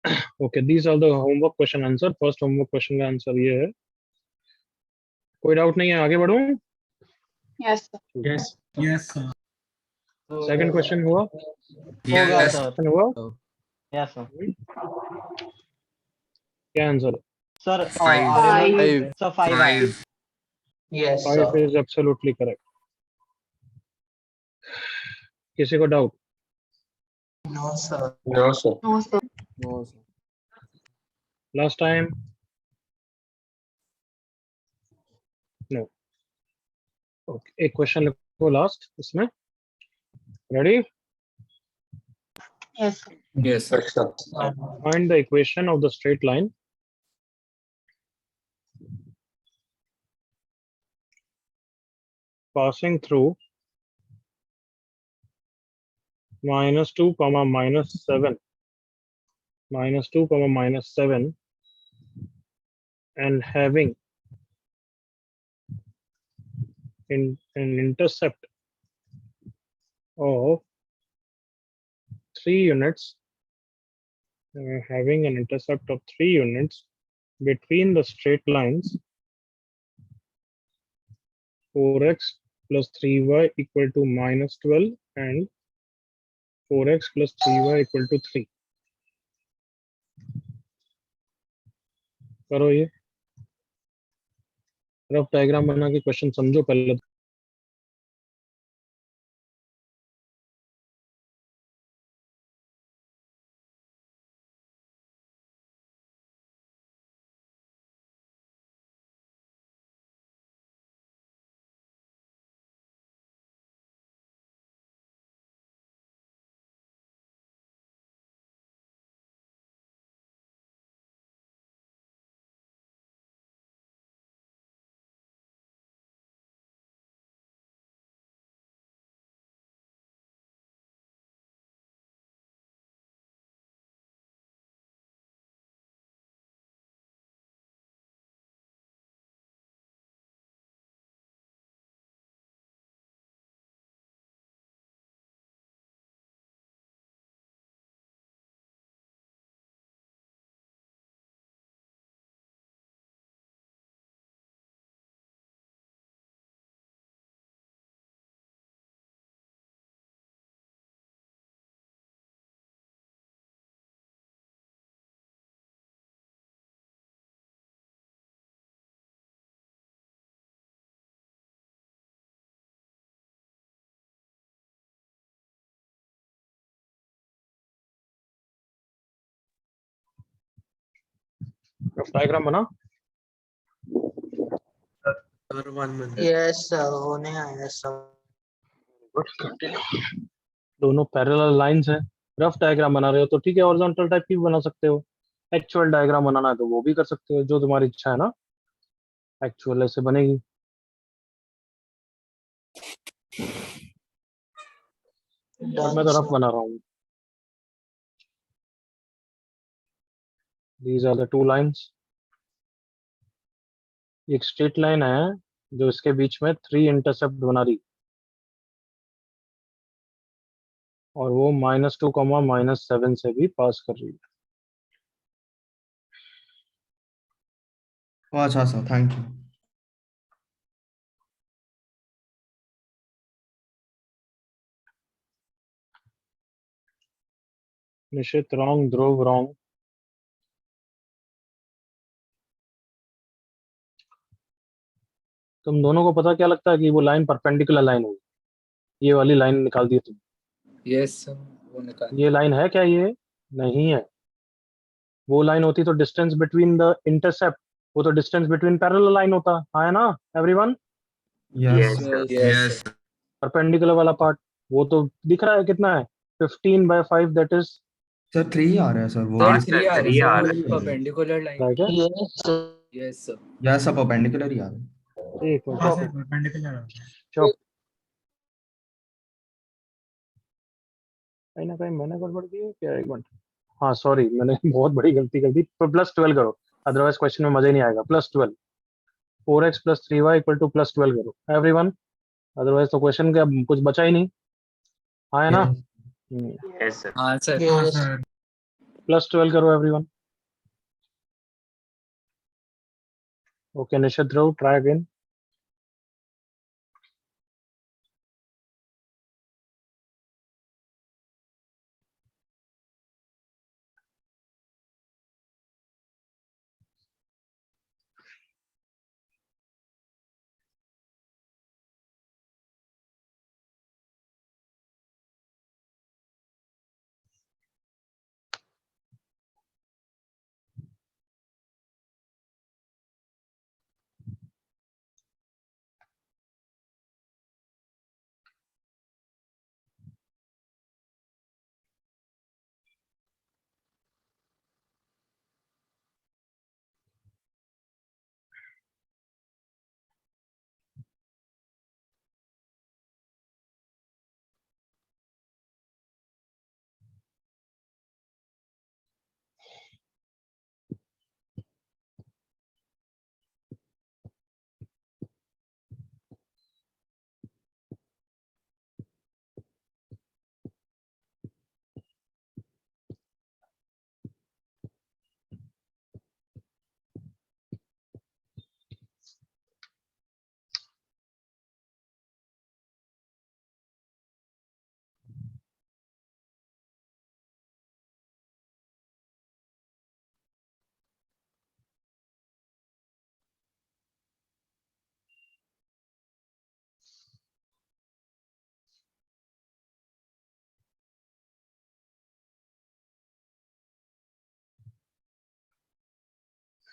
Okay, these are the homework question answer. First homework question का answer ये है. कोई डाउट नहीं है, आगे बढ़ूं? Yes, sir. Yes, sir. Second question हुआ? होगा Yes. सर। क्वेश्चन हुआ? Yes sir. क्या आंसर? Sir Five. सर 5 आया। Five. Yes, 5 sir. is absolutely correct. किसी को doubt? No, sir. No, sir. No, sir. No sir. Last time? No. Okay, एक question लिखो last इसमें. Ready? Yes, sir. Yes, sir. Find the equation of the straight line passing through -2, -7, -2, -7 and having an intercept of 3 units, having an intercept of 3 units between the straight lines 4x plus 3y equal to -12 and 4x plus 3y equal to 3. करो ये rough diagram बना के question समझो पहले. Rough diagram बना. Sir, 1 minute. Yes, sir. होने आया sir. दोनों पैरेलल लाइंस हैं. रफ डायग्राम बना रहे हो तो ठीक है, हॉरिजॉन्टल टाइप की भी बना सकते हो. एक्चुअल डायग्राम बनाना है तो वो भी कर सकते हो, जो तुम्हारी इच्छा है ना. एक्चुअल ऐसे बनेगी. और मैं तो रफ बना रहा हूँ. These are the two lines. एक स्ट्रेट लाइन है जो इसके बीच में 3 इंटरसेप्ट बना रही, और वो -2, -7 से भी पास कर रही है. अच्छा sir, thank you. Nishit wrong, Dhruv wrong. तुम दोनों को पता क्या लगता है कि वो लाइन परपेंडिकुलर लाइन होगी? ये वाली लाइन निकाल दी तुम. Yes, sir. वो निकाल. ये लाइन है क्या? ये नहीं है. वो लाइन होती तो डिस्टेंस बिटवीन द इंटरसेप्ट, वो तो डिस्टेंस बिटवीन पैरेलल लाइन होता है ना everyone. Yes Yes, sir. Perpendicular वाला पार्ट वो तो दिख रहा है. कितना है? 15/5, दैट इज सर 3 आ रहा है सर. वो Sir, हाँ, 3 आ three आ रहा रहा है. है. Perpendicular line. राइट है. Yes, sir. Yes, sir. Yes sir, perpendicular ही आ रहा है. ठीक है. हाँ, चुप, sir, perpendicular है. चुप. कहीं ना कहीं मैंने गड़बड़ की है क्या? एक मिनट. हाँ सॉरी, मैंने बहुत बड़ी गलती कर दी. +12 करो, अदरवाइज क्वेश्चन में मजा ही नहीं आएगा. +12, 4x plus 3y equal to +12 करो एवरीवन, अदरवाइज तो क्वेश्चन का कुछ बचा ही नहीं. हाँ है ना? Yes. Yes, sir. हाँ, sir. Yes. हाँ, sir. +12 करो everyone. Okay, Nishad Dhruv, try again.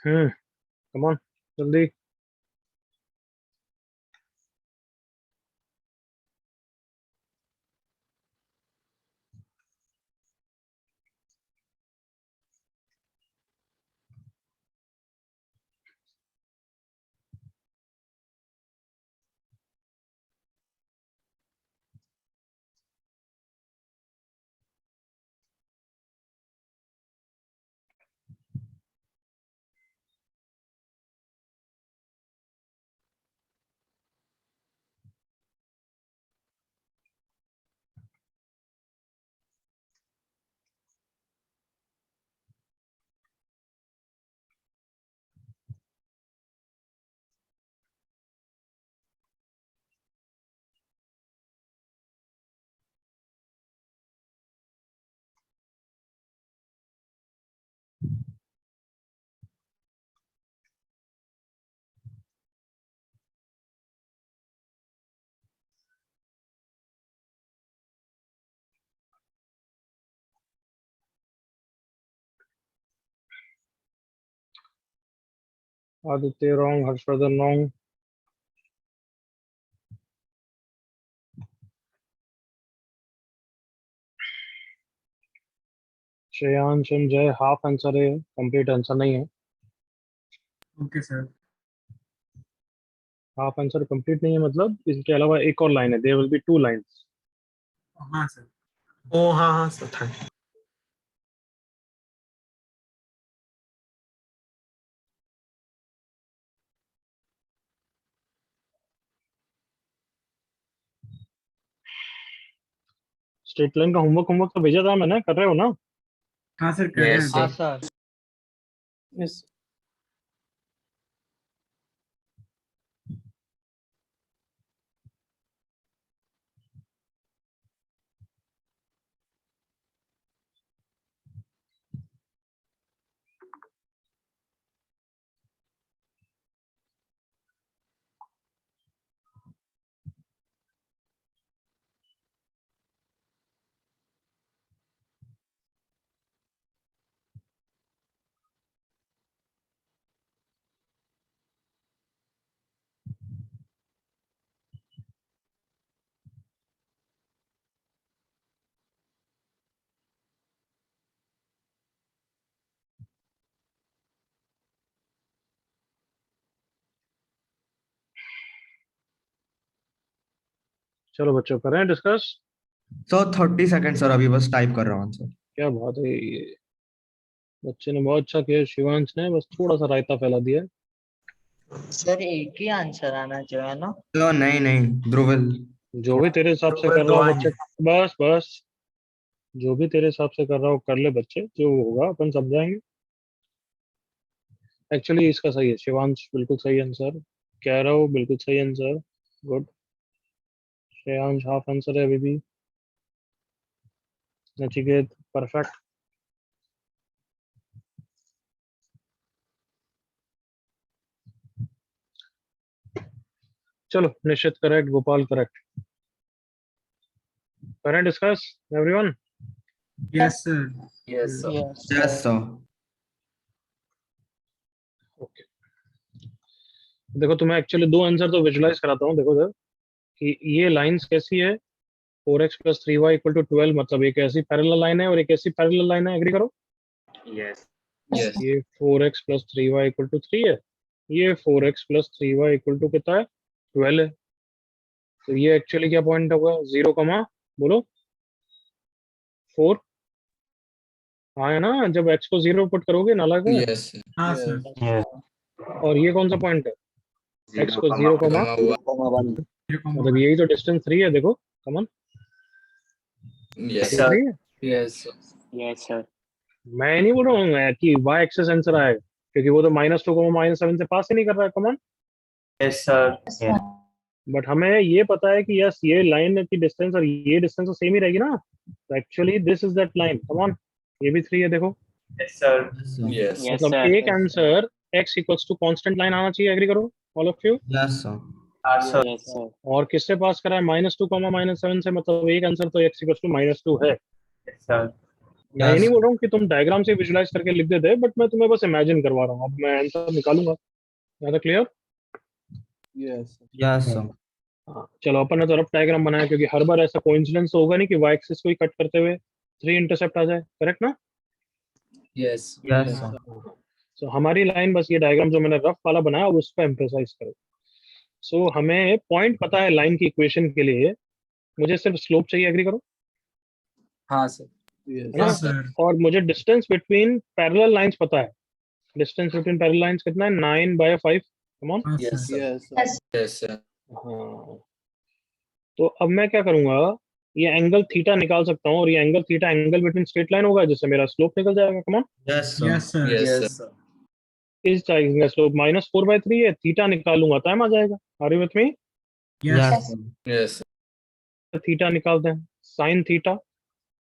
Come on, जल्दी. Aditya wrong, Harshvardhan wrong. Shreyansh and Jay half answer है, complete आंसर नहीं है. Okay sir. Half answer complete नहीं है मतलब इसके अलावा एक और लाइन है. There will be 2 lines. हाँ सर. ओ हाँ हाँ सर था. स्ट्रेट लाइन का होमवर्क तो भेजा था मैंने, कर रहे हो ना? हाँ सर कर रहे हैं. Yes, हाँ sir. सर. Yes. चलो बच्चों करें डिस्कस. सर 30 सेकंड सर, अभी बस टाइप कर रहा हूँ आंसर. क्या बात है ये, बच्चे ने बहुत अच्छा किया. शिवांश ने बस थोड़ा सा रायता फैला दिया. सर एक ही आंसर आना चाहिए ना. सर नहीं नहीं, ध्रुवल. जो भी तेरे हिसाब से कर ध्रुव रहा हो ध्रुव बच्चे. बस बस जो भी तेरे हिसाब से कर रहा हो कर ले बच्चे, जो होगा अपन समझाएंगे। एक्चुअली इसका सही है, शिवांश बिल्कुल सही आंसर कह रहा हो, बिल्कुल सही answer, good. Shreyansh half answer है अभी भी। नचिकेत परफेक्ट। चलो निश्चित correct, Gopal correct. Current discuss everyone. Yes, sir. Yes, sir. Yes, Yes, sir. sir. Okay, देखो तुम्हें एक्चुअली दो आंसर तो विजुलाइज कराता हूँ। देखो सर कि ये लाइंस कैसी है, 4x plus 3y equal to 12, मतलब एक ऐसी पैरेलल लाइन है और एक ऐसी पैरेलल लाइन है, एग्री करो। Yes. ये 4x plus 3y equal to 3 है, ये 4x plus 3y equal to कितना है, 12 है। तो ये एक्चुअली क्या पॉइंट होगा, 0 कमा बोलो 4। हाँ है ना, जब x को 0 पुट करोगे ना लगा। Yes. हाँ, Yes. sir. और ये कौन सा पॉइंट है, x को 0 कमा, 0,1. 0,1. मतलब यही तो डिस्टेंस 3 है। देखो कमन, Yes, ये 3 है। Yes, sir. Yes, sir. मैं नहीं बोल रहा हूँ कि y एक्सेस आंसर आएगा, क्योंकि वो तो -2 -7 से पास ही नहीं कर रहा है। कमन, Yes, sir. Yes, sir. But हमें ये पता है कि यस ये लाइन की डिस्टेंस और ये डिस्टेंस तो सेम ही रहेगी ना। तो actually this is that line. Come on, ये भी 3 है देखो। Yes, sir. Yes, sir. Yes. मतलब sir. एक answer x equals to constant line आना चाहिए, एग्री करो all of you. Yes, sir. Yes, sir. Yes, sir. और किससे पास करा है, -2 -7 से, मतलब एक आंसर तो x इक्वल्स टू -2 है। Yes, sir. मैं ये Yes, नहीं sir. बोल रहा हूँ कि तुम डायग्राम से विजुलाइज करके लिख देते, बट मैं तुम्हें बस इमेजिन करवा रहा हूँ। अब मैं आंसर निकालूंगा, ज्यादा clear. Yes, sir. Yes, sir. हाँ चलो, अपन ने तो रफ डायग्राम बनाया, क्योंकि हर बार ऐसा कोइंसिडेंस तो होगा नहीं कि y एक्सिस को ही कट करते हुए 3 इंटरसेप्ट आ जाए, करेक्ट ना। Yes. Yes, sir. सो हमारी लाइन बस ये डायग्राम जो मैंने रफ वाला बनाया अब उस पर एम्फेसाइज करो। सो हमें पॉइंट पता है लाइन की इक्वेशन के लिए, मुझे सिर्फ स्लोप चाहिए, एग्री करो, हाँ, sir. Yes. है ना। Yes, sir. और मुझे डिस्टेंस बिटवीन पैरेलल लाइंस पता है। डिस्टेंस बिटवीन पैरेलल लाइंस कितना है, 9/5। Come on. हाँ, Yes, sir. sir. Yes, sir. Yes. Yes, sir. हाँ, तो अब मैं क्या करूंगा, ये एंगल थीटा निकाल सकता हूँ, और ये angle theta angle between straight line होगा, जिससे मेरा स्लोप निकल जाएगा। Come on, Yes, sir. Yes, sir. Yes, sir. इस जाएगा स्लोप -4/3 है, थीटा निकालूंगा टाइम आ जाएगा। Are you with me. Yes. Yes, sir. Yes, sir. Theta निकालते हैं, sine theta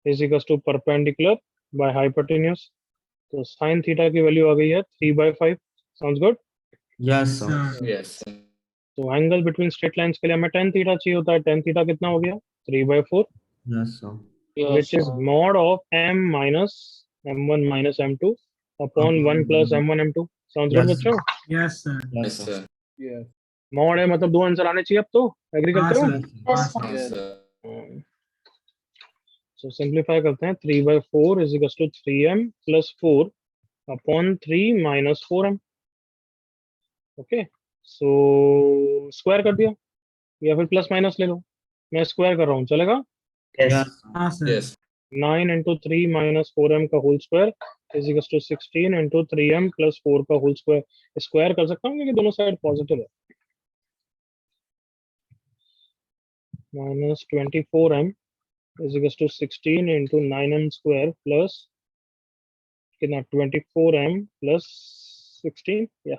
is equal to perpendicular by hypotenuse. तो साइन थीटा की वैल्यू आ गई है 3/5। Sounds good. Yes, sir. Sir. Yes, sir. तो एंगल बिटवीन स्ट्रेट लाइंस के लिए हमें tan थीटा चाहिए होता है। tan थीटा कितना हो गया, 3/4, Yes, sir. which is mod of m minus m1 minus m2 upon 1 plus m1 m2। Sounds good Yes. बच्चों। Yes, sir. Yes, Yes, sir. sir. Yes. Mod है मतलब दो आंसर आने चाहिए अब तो, एग्री हाँ, करते हो। sir. Yes, हाँ, Yes, sir. sir. Yes, sir. So simplify करते हैं, 3/4 is equal to 3m plus 4 upon 3 minus 4m। Okay, so square कर दिया, या फिर प्लस माइनस ले लो, मैं स्क्वायर कर रहा हूँ, चलेगा। Yes. Yes, sir. हाँ, sir. Yes. 9 into 3 minus 4m का whole square is equal to 16 into 3m plus 4 का होल स्क्वायर। स्क्वायर कर सकता हूँ क्योंकि दोनों साइड पॉजिटिव है। Minus 24m is equal to 16 into 9m square plus कितना, 24m प्लस 16। या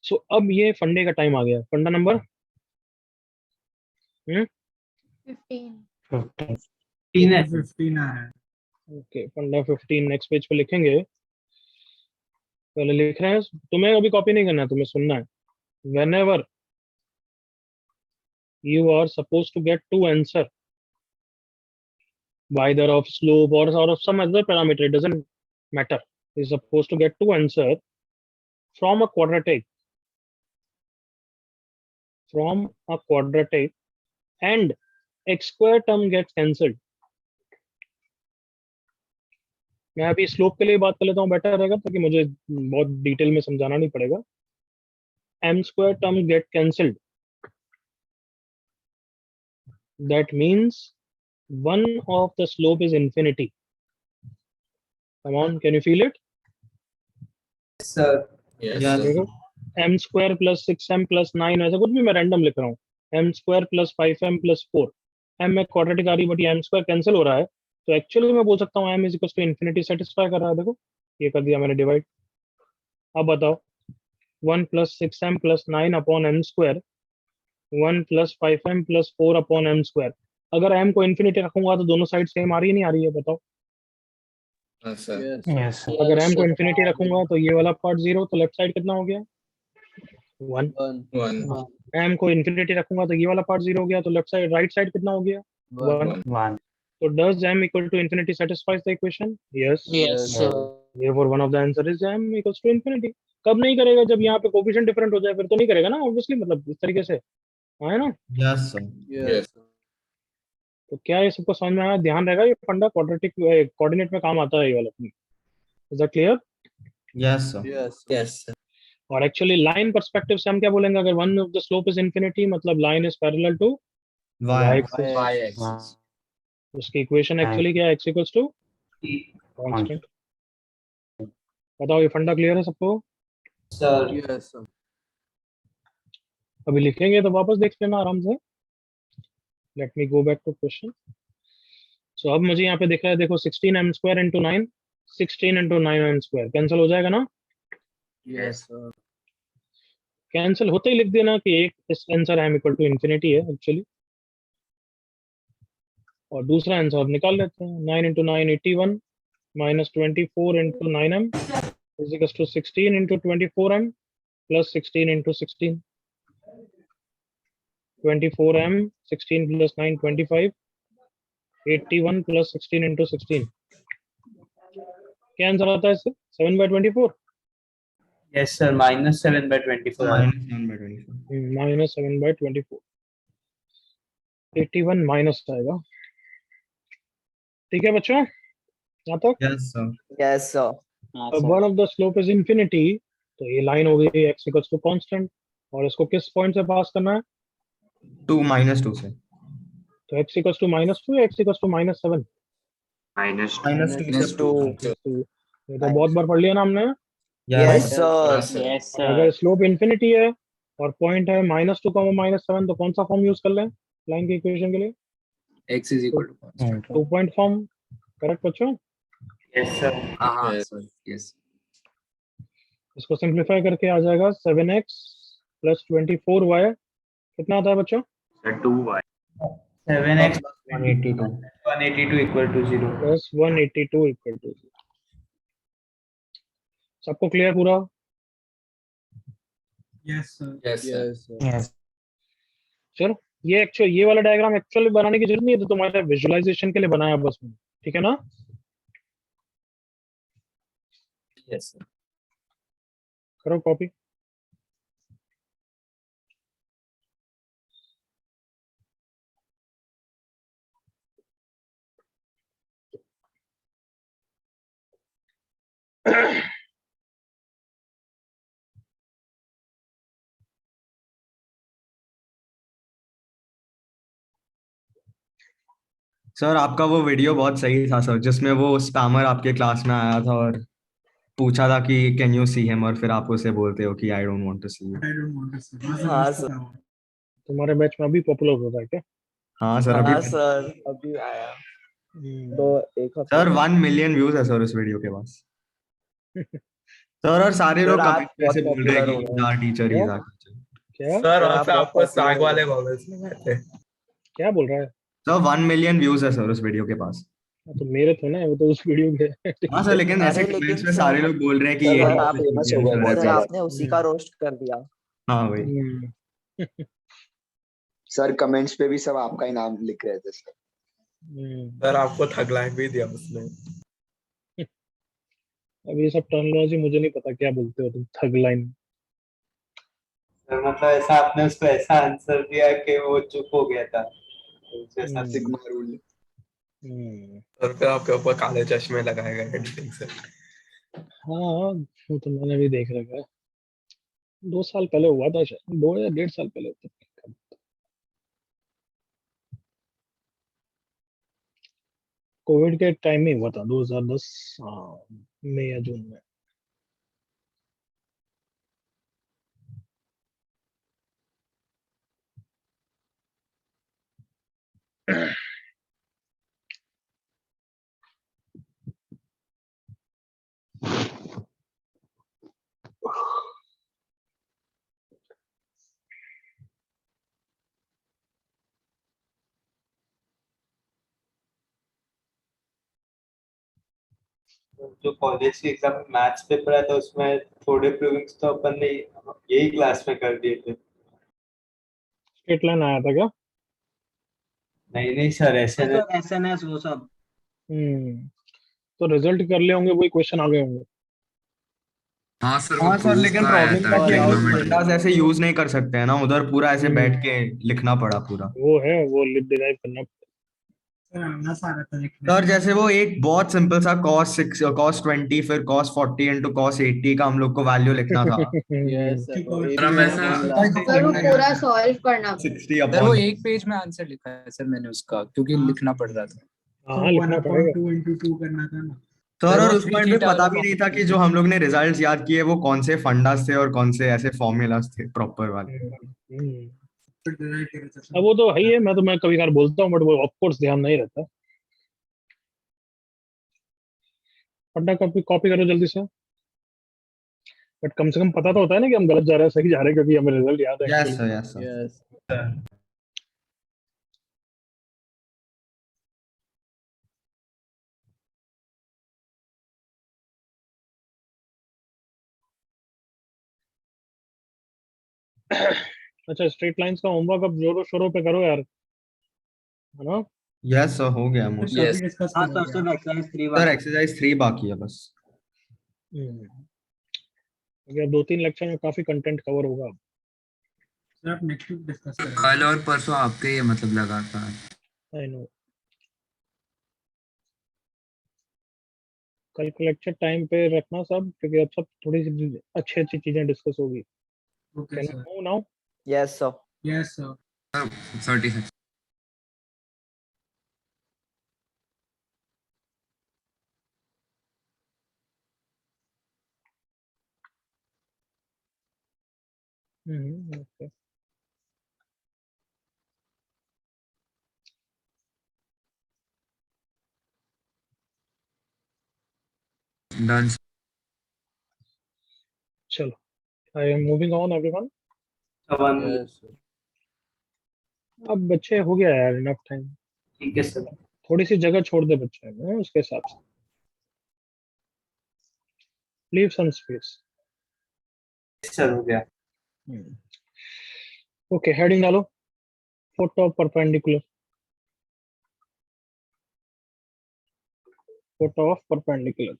सो अब ये फंडे का टाइम आ गया, फंडा नंबर 15. 15 आ रहा है. ओके, फंडा 15 नेक्स्ट पेज पे लिखेंगे। पहले लिख रहे हैं, तुम्हें अभी कॉपी नहीं करना है, तुम्हें सुनना है। whenever you are supposed to get two answer by either of slope or of some other parameter, it doesn't matter, you're supposed to get two answer from a quadratic and x square term gets cancelled। मैं अभी slope के लिए बात कर लेता हूँ, better रहेगा, ताकि मुझे बहुत डिटेल में समझाना नहीं पड़ेगा। m square term get cancelled, that means one of the slope is infinity। come on, can you feel it? Sir. Yes, Yes, sir. देखो, m square plus 6m plus 9, ऐसा कुछ भी मैं रैंडम लिख रहा हूँ, m square plus 5m plus 4, m में quadratic आ रही बट ये एम स्क्वायर कैंसिल हो रहा है, तो एक्चुअली मैं बोल सकता हूँ m is equal to infinity satisfy कर रहा है। देखो ये कर दिया मैंने डिवाइड। अब बताओ 1 + 6m + 9 upon m square 1 + 5m + 4 upon m square. अगर m को इन्फिनिटी रखूंगा तो दोनों साइड सेम आ रही है नहीं आ रही है बताओ। Yes. Yes, sir. अगर m को Yes, इन्फिनिटी रखूंगा तो ये वाला पार्ट 0, तो लेफ्ट साइड कितना हो गया 1। One. m को इन्फिनिटी रखूंगा तो ये वाला पार्ट 0 हो गया, तो लेफ्ट साइड राइट साइड कितना हो गया 1। 1. तो does m equal to infinity satisfies the equation? Yes. yes, Yes. sir. Therefore one of the answer is m equals to infinity। कब नहीं करेगा? जब यहाँ पे कोफिशिएंट डिफरेंट हो जाए फिर तो नहीं करेगा ना ऑब्वियसली, मतलब इस तरीके से है ना। Yes, sir. Yes. तो क्या ये सबको समझ में आया? ध्यान रहेगा ये फंडा क्वाड्रेटिक कोऑर्डिनेट में काम आता है ये वाला। Is that clear? Yes, sir. Yes. Yes, sir. और एक्चुअली लाइन पर्सपेक्टिव से हम क्या बोलेंगे? अगर one of the slope is infinity मतलब line is parallel to Why? y axis. Y-axis. उसकी इक्वेशन एक्चुअली क्या है? x equals to constant. बताओ ये फंडा क्लियर है सबको? Sir. Yes. Sir. अभी लिखेंगे तो वापस देख लेना आराम से। Let me go back to question. So अब मुझे यहाँ पे दिख रहा है, देखो 16m² into 9 16 into 9m² cancel हो जाएगा ना। Yes. Sir. कैंसिल होते ही लिख देना कि एक इस answer m equal to infinity है एक्चुअली। और दूसरा आंसर निकाल लेते हैं। 9 into 9 81 minus 24 into 9m is equal to 16 into 24m plus 16 into 16 24m 16 plus 9 25 81 plus 16 into 16। क्या आंसर आता है इससे? 7/24 Yes, sir. -7/24. Minus 1/24. Minus 7/24 81 minus आएगा। ठीक है बच्चों यहाँ तक? Yes, sir. Yes, sir. One of the slope is infinity, तो ये लाइन हो गई x इक्वल्स टू कांस्टेंट। और इसको किस पॉइंट से पास करना है? 2 -2 से। तो x इक्वल्स टू -2 या x इक्वल्स टू -7? -2 से 2. ये तो बहुत बार पढ़ लिया ना हमने। Yes, sir. Yes, और अगर sir. स्लोप इन्फिनिटी है और पॉइंट है -2, -7, तो कौन सा फॉर्म यूज कर लें लाइन की इक्वेशन के लिए? x is equal to constant. 2 point form. Correct बच्चों? Yes, sir. Sorry. Yes. इसको सिंप्लीफाई करके आ जाएगा 7x प्लस 24y। कितना आता है बच्चों? 7x 182. 182 equal to 0. Plus 182 equal to. सबको क्लियर पूरा? Yes, sir. Yes, sir. Yes. Sir. Yes. चलो ये वाला डायग्राम एक्चुअली बनाने की जरूरत नहीं है, तो तुम्हारे विजुअलाइजेशन के लिए बनाया बस मैंने। ठीक है ना? Yes, sir. करो कॉपी। सर आपका वो वीडियो बहुत सही था सर, जिसमें वो स्पैमर आपके क्लास में आया था और पूछा था कि कैन यू सी हिम, और फिर आप उसे बोलते हो कि I don't want to see you. I don't want to see. हाँ sir, हाँ, मस्त sir. था वो। तुम्हारे बैच में अभी पॉपुलर हो रहा है क्या? हाँ सर, अभी हाँ, सर. अभी आया. तो एक हफ्ते. सर 1 मिलियन व्यूज है सर उस वीडियो के पास सर। और सारे लोग सर, आप कमेंट में ऐसे बहुत बोल रहे हैं popular हो कि गए। यार टीचर ही था टीचर। क्या सर सर, वहाँ आप पे बहुत आपको popular साग हो वाले गए। गॉगल्स लगाए थे। क्या बोल रहा है? सर 1 मिलियन व्यूज है सर उस वीडियो के पास। तो मेरे थे ना, वो तो उस वीडियो के। हाँ सर, लेकिन ऐसे अरे लेकिन कमेंट्स में सर, सारे लोग बोल रहे हैं कि सर, ये आप टीचर फेमस ही हो गए है, बहुत सर, ज्यादा। आपने उसी का रोस्ट कर दिया. हाँ भाई। सर कमेंट्स पे भी सब आपका ही नाम लिख रहे थे सर। सर आपको थग लाइन भी दिया उसने। अब ये सब टर्मिनोलॉजी मुझे नहीं पता क्या बोलते हो तुम, थग लाइन। सर मतलब ऐसा आपने उसको ऐसा आंसर दिया कि वो चुप हो गया था, तो उसे ऐसा सिग्मा रूल। और फिर आपके ऊपर काले चश्मे लगाए गए हेडफिंग से। हाँ वो तो मैंने भी देख रखा है। 2 साल पहले हुआ था शायद, 2 या 1.5 साल पहले। कोविड के टाइम में हुआ था 2010 मई या जून में। जो कॉलेज की एग्जाम में मैथ्स पेपर आया था उसमें थोड़े प्रूविंग्स तो अपन ने यही क्लास में कर दिए थे। स्ट्रेट लाइन आया था क्या? नहीं नहीं सर, ऐसे नहीं। एसएनएस वो सब। तो रिजल्ट कर ले होंगे, वही क्वेश्चन आ गए होंगे। हाँ सर, हाँ सर, लेकिन प्रॉब्लम क्या है कि हम लोग फंडास ऐसे यूज नहीं कर सकते हैं ना, उधर पूरा ऐसे बैठ के लिखना पड़ा पूरा। वो है, वो डिराइव करना। सर आना सारा था देखने। सर जैसे वो एक बहुत सिंपल सा cos 20 फिर cos 40 इंटू cos 80 का हम लोग को वैल्यू लिखना था। Yes, ठीक sir. और वो सर, हम एक ऐसा- formula- सर वो पूरा सॉल्व करना 60 सर वो अपॉन एक पेज में आंसर लिखा है सर मैंने उसका, क्योंकि हाँ। लिखना पड़ रहा था। हाँ, लिखना पड़ेगा। 1/2 into 2 करना था ना। सर, सर, और वो उस three पॉइंट पे theta पता वाला भी नहीं था formula कि जो हम लोग ने रिजल्ट्स याद किए वो कौन से फंडास थे और कौन से ऐसे फॉर्मूलाज थे प्रॉपर वाले। हम्म। फिर डिराइव करे थे सर। अब वो तो है ही है, मैं कभी कभार बोलता हूँ, बट वो ऑफ कोर्स ध्यान नहीं रहता। फंडा कॉपी कॉपी करो जल्दी से। बट कम से कम पता तो होता है ना कि हम गलत जा रहे हैं सही जा रहे हैं, क्योंकि हमें रिजल्ट याद है yes actually। Sir, yes sir. Yes. अच्छा, स्ट्रेट लाइंस का होमवर्क अब जोरों शोरों पे करो यार, है ना? यस सर, हो गया मोस्ट। Yes. हाँ सर, सिर्फ एक्सरसाइज 3 सर एक्सरसाइज 3 बाकी है बस। अगर 2-3 लेक्चर में काफी कंटेंट कवर होगा। सर आप नेक्स्ट वीक डिस्कस करेंगे। कल और परसों आपके ये मतलब लगातार। I know. कल का लेक्चर टाइम पे रखना सब, क्योंकि अब सब थोड़ी सी अच्छी अच्छी चीजें डिस्कस होगी। Okay can sir. You now? Yes sir. Yes sir. 36 okay. Done. चलो, I am moving on everyone. Yes. अब बच्चे हो गया यार, इनफ टाइम। ठीक है सर। थोड़ी सी जगह छोड़ दे बच्चे में, उसके हिसाब से लीव सम स्पेस। सर हो गया। ओके, हेडिंग डालो। Foot of perpendicular. Foot of perpendicular.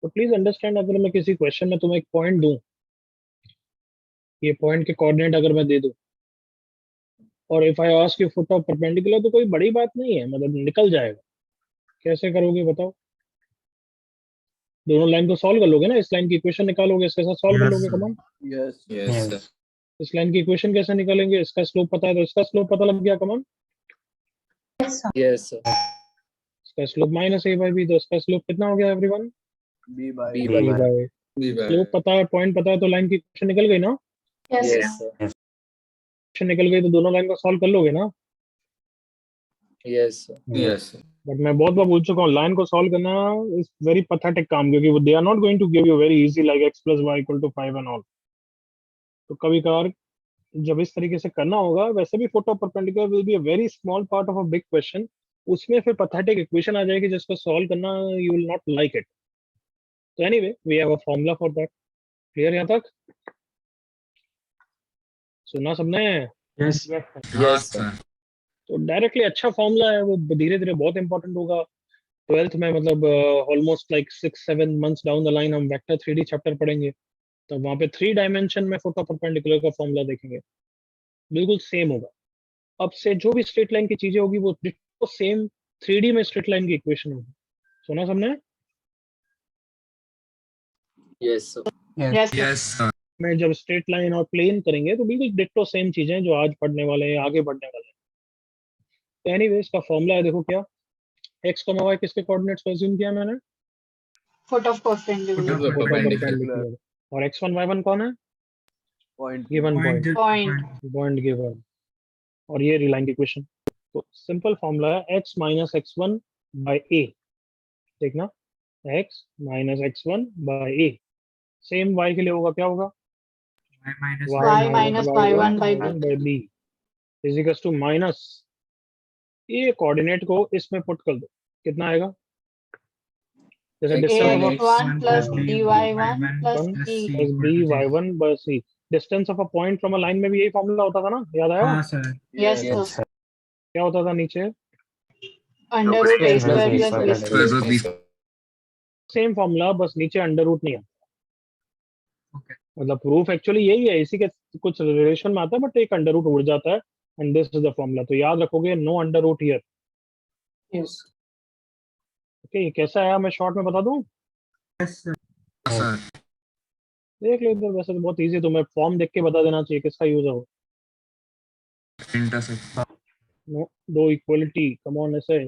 तो प्लीज अंडरस्टैंड, अगर मैं किसी क्वेश्चन में तुम्हें एक पॉइंट दूं, ये पॉइंट के कोऑर्डिनेट अगर मैं दे दूं, और if I ask you foot of perpendicular, तो कोई बड़ी बात नहीं है, मतलब निकल जाएगा। कैसे करोगे बताओ? दोनों लाइन को सॉल्व कर लोगे ना, इस लाइन की इक्वेशन निकालोगे, इसके साथ सॉल्व कर Yes, लोगे। sir. कमान, Yes. Yes sir. इस लाइन की इक्वेशन कैसे निकालेंगे? इसका स्लोप पता है तो इसका स्लोप पता लग गया। Come on, Yes, sir. इसका slope minus a by b, तो इसका स्लोप कितना हो गया everyone? B by b by. Slope पता है, पॉइंट पता है, तो लाइन की इक्वेशन निकल गई ना? Yes Yes, sir. इक्वेशन निकल गई तो दोनों लाइन को सॉल्व कर लोगे ना? Yes, sir. Yes sir. But मैं बहुत बार बोल चुका हूँ, लाइन को सॉल्व करना इज वेरी पथेटिक काम, क्योंकि वो they are not going to give you very easy like x plus y equal to 5 and all. तो कभी कभार जब इस तरीके से करना होगा, वैसे भी foot of perpendicular will be a very small part of a big question, उसमें फिर पथेटिक इक्वेशन आ जाएगी जिसको सॉल्व करना you will not like it. तो anyway, we have a formula for that. Clear यहाँ तक? सुना सबने? यस। हाँ Yes, sir. सर। तो डायरेक्टली अच्छा फॉर्मूला है, वो धीरे धीरे बहुत इंपॉर्टेंट होगा 12th में, मतलब almost like 6-7 months down the line हम वेक्टर 3D चैप्टर पढ़ेंगे, तो वहां पे 3 डायमेंशन में फुट ऑफ परपेंडिकुलर का फॉर्मूला देखेंगे, बिल्कुल सेम होगा। अब से जो भी स्ट्रेट लाइन की चीजें होगी वो डिट्टो सेम 3D में स्ट्रेट लाइन की इक्वेशन होगी। सुना सबने? Yes, sir. Yes yes sir. में जब स्ट्रेट लाइन और प्लेन करेंगे तो बिल्कुल डिट्टो सेम चीजें जो आज पढ़ने वाले हैं, आगे बढ़ने वाले हैं। तो एनीवे, इसका फॉर्मूला है, देखो क्या। x, y किसके कोऑर्डिनेट्स को अज्यूम किया मैंने? Foot of perpendicular. Footer foot of perpendicular. Perpendicular. और x1 y1 कौन है? Point. Given point, Point. Point given, और ये रिलाइन की इक्वेशन। तो सिंपल फॉर्मूला है x minus x1 by a, देखना x minus x1 by a, same y के लिए होगा, क्या होगा? Y minus Y minus Y1 by B. by b is equal to minus, ये कोऑर्डिनेट को इसमें पुट कर दो, कितना आएगा? जैसे distance of AX1 plus BY1 plus one C. Plus b y1 by c, distance of a point from a line में भी यही फॉर्मूला होता था ना, याद आया? हाँ सर Yes, sir. क्या होता था नीचे? Under root A square plus B square. Square plus B same formula, बस नीचे अंडर रूट नहीं आता। Okay. मतलब प्रूफ एक्चुअली यही है, इसी के कुछ रिलेशन में आता है, बट एक अंडर रूट उड़ जाता है, and this is the formula. तो याद रखोगे, no under root here. Yes. Okay, ये कैसा आया मैं शॉर्ट में बता दूं, yes sir sir. देख लो इधर, वैसे तो बहुत इजी, तुम्हें फॉर्म देख के बता देना चाहिए किसका यूज है वो। Intercept. नो, दो इक्वलिटी, कम ऑन ऐसे,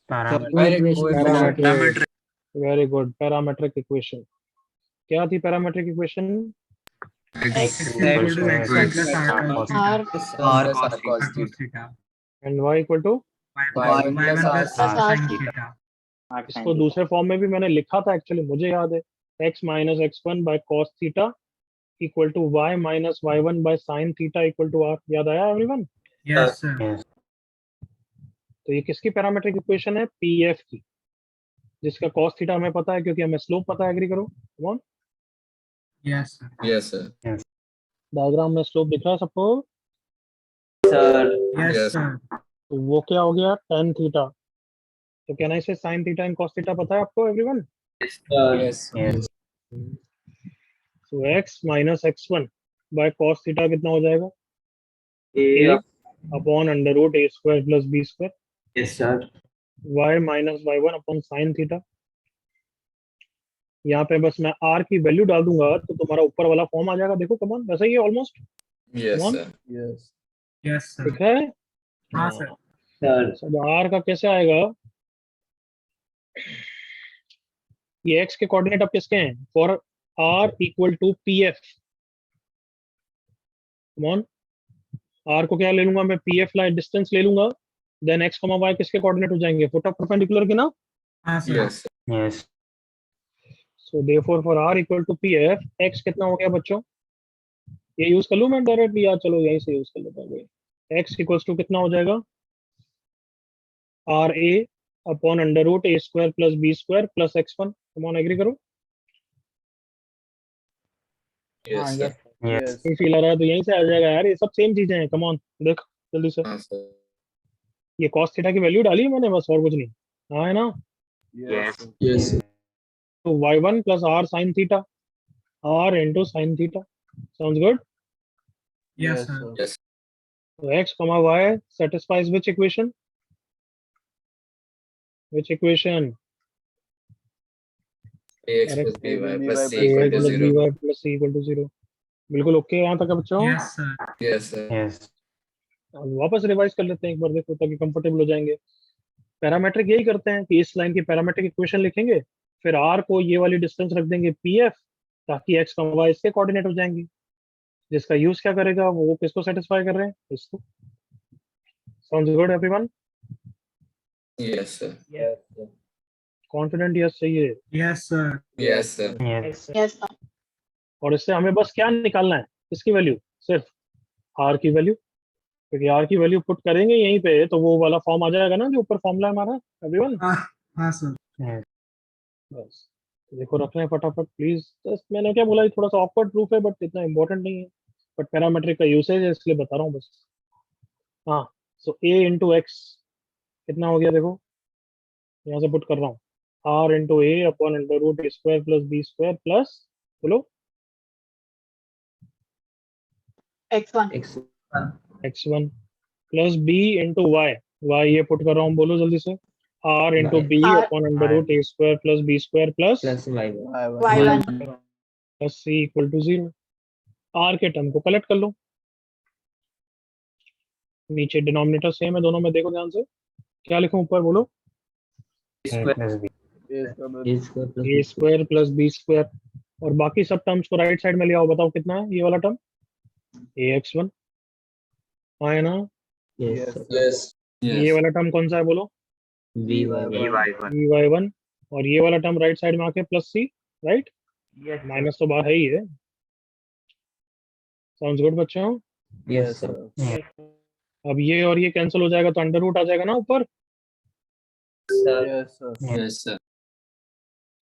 Parametric. Very good, parametric equation. क्या थी parametric equation? x equal to x1 plus r cos R theta R r cos cos theta. theta and y equal to, y1 plus plus r sin theta. theta इसको दूसरे form में भी मैंने लिखा था actually, मुझे याद है, x minus x1 by cos theta equal to y minus y1 by sin theta equal to r। याद आया एवरीवन? yes sir तो ये किसकी पैरामेट्रिक इक्वेशन है? pf की, जिसका cos थीटा हमें पता है क्योंकि हमें स्लोप पता है। एग्री करो, come on. yes sir Yes, sir. Diagram में स्लोप दिख रहा है सबको? yes Yes. sir तो वो क्या हो गया? tan theta. तो can I say sin theta and cos theta पता है आपको एवरीवन? Yes. तो x minus x1 by cos theta कितना हो जाएगा? a upon under root a square plus b square, Yes, sir. y minus y1 upon sin theta. यहाँ पे बस मैं r की वैल्यू डाल दूंगा तो तुम्हारा ऊपर वाला फॉर्म आ जाएगा। देखो कमान, वैसा ही है almost, Yes, Come on. sir. Yes. yes sir ठीक है? हाँ सर Sir. अब r का कैसे आएगा? ये x के कोऑर्डिनेट अब किसके हैं? For r equal to P F, come on, r को क्या ले लूंगा मैं? पी एफ लाइन डिस्टेंस ले लूंगा, देन x, y किसके कोऑर्डिनेट हो जाएंगे? फुट ऑफ परपेंडिकुलर के ना। हाँ sir Yes, sir. So therefore for r equal to P F, x कितना हो गया बच्चों? ये यूज कर लूं मैं डायरेक्टली, या चलो यहीं से यूज कर लेता हूँ। x इक्वल्स टू कितना हो जाएगा? R a upon under root A square plus B square plus x1। Come on, agree करो। Yes, sir. Yes. नहीं फील आ रहा है तो यहीं से आ जाएगा यार, ये सब सेम चीजें हैं। कम ऑन, देख जल्दी से। हाँ, sir. ये cos थीटा की वैल्यू डाली है मैंने, बस और कुछ नहीं। हाँ है ना? Yes. Yes. तो y1 plus r sin theta, r into sin theta. Sounds good? yes sir Yes. तो x, y satisfies which equation? Which equation? AX Correct. plus BY plus C ax equal to plus 0. by plus c equal to 0। बिल्कुल okay यहाँ तक है बच्चों? yes sir Yes, sir. अब वापस revise कर लेते हैं एक बार, देखो ताकि कंफर्टेबल हो जाएंगे। पैरामेट्रिक यही करते हैं कि इस लाइन की पैरामेट्रिक इक्वेशन लिखेंगे, फिर r को ये वाली डिस्टेंस रख देंगे pf, ताकि x, y इसके कोऑर्डिनेट हो जाएंगे। जिसका यूज क्या करेगा? वो किसको सेटिस्फाई कर रहे हैं? इसको। Sounds good everyone? Yes, sir. Yes. Confident yes चाहिए। yes sir Yes, sir. Yes, sir. और इससे हमें बस क्या निकालना है? इसकी वैल्यू, सिर्फ r की वैल्यू, क्योंकि r की वैल्यू पुट करेंगे यहीं पे तो वो वाला फॉर्म आ जाएगा ना जो ऊपर फॉर्मूला है हमारा एवरीवन। हाँ सर बस तो देखो रखना है फटाफट प्लीज। बस मैंने क्या बोला, ये थोड़ा सा ऑकवर्ड प्रूफ है बट इतना इंपॉर्टेंट नहीं है, बट पैरामेट्रिक का यूसेज है इसलिए बता रहा हूँ बस। हाँ, सो a इंटू एक्स कितना हो गया? देखो यहाँ से पुट कर रहा हूँ, r into A upon under root A square plus B square plus, बोलो X1. x1 plus b into Y, Y ये पुट कर रहा हूँ, बोलो जल्दी से, r into B R. Upon under root A square plus B square plus Y1. Plus C equal to 0। r के term को कलेक्ट कर लो, नीचे डिनोमिनेटर सेम है दोनों में, देखो ध्यान से। क्या लिखूं ऊपर? बोलो Yes. ए स्क्वायर प्लस बी स्क्वायर और बाकी सब टर्म्स को राइट साइड में ले आओ, बताओ कितना है ये वाला टर्म ax1 है ना। Yes. ये वाला टर्म कौन सा है बोलो Vy1. vy1, और ये वाला टर्म राइट साइड में आके प्लस सी, राइट, माइनस तो बाहर है ही है। साउंड्स गुड बच्चों। Yes, sir. अब ये और ये कैंसिल हो जाएगा तो अंडर रूट आ जाएगा ना ऊपर। Yes, sir. Yes, sir.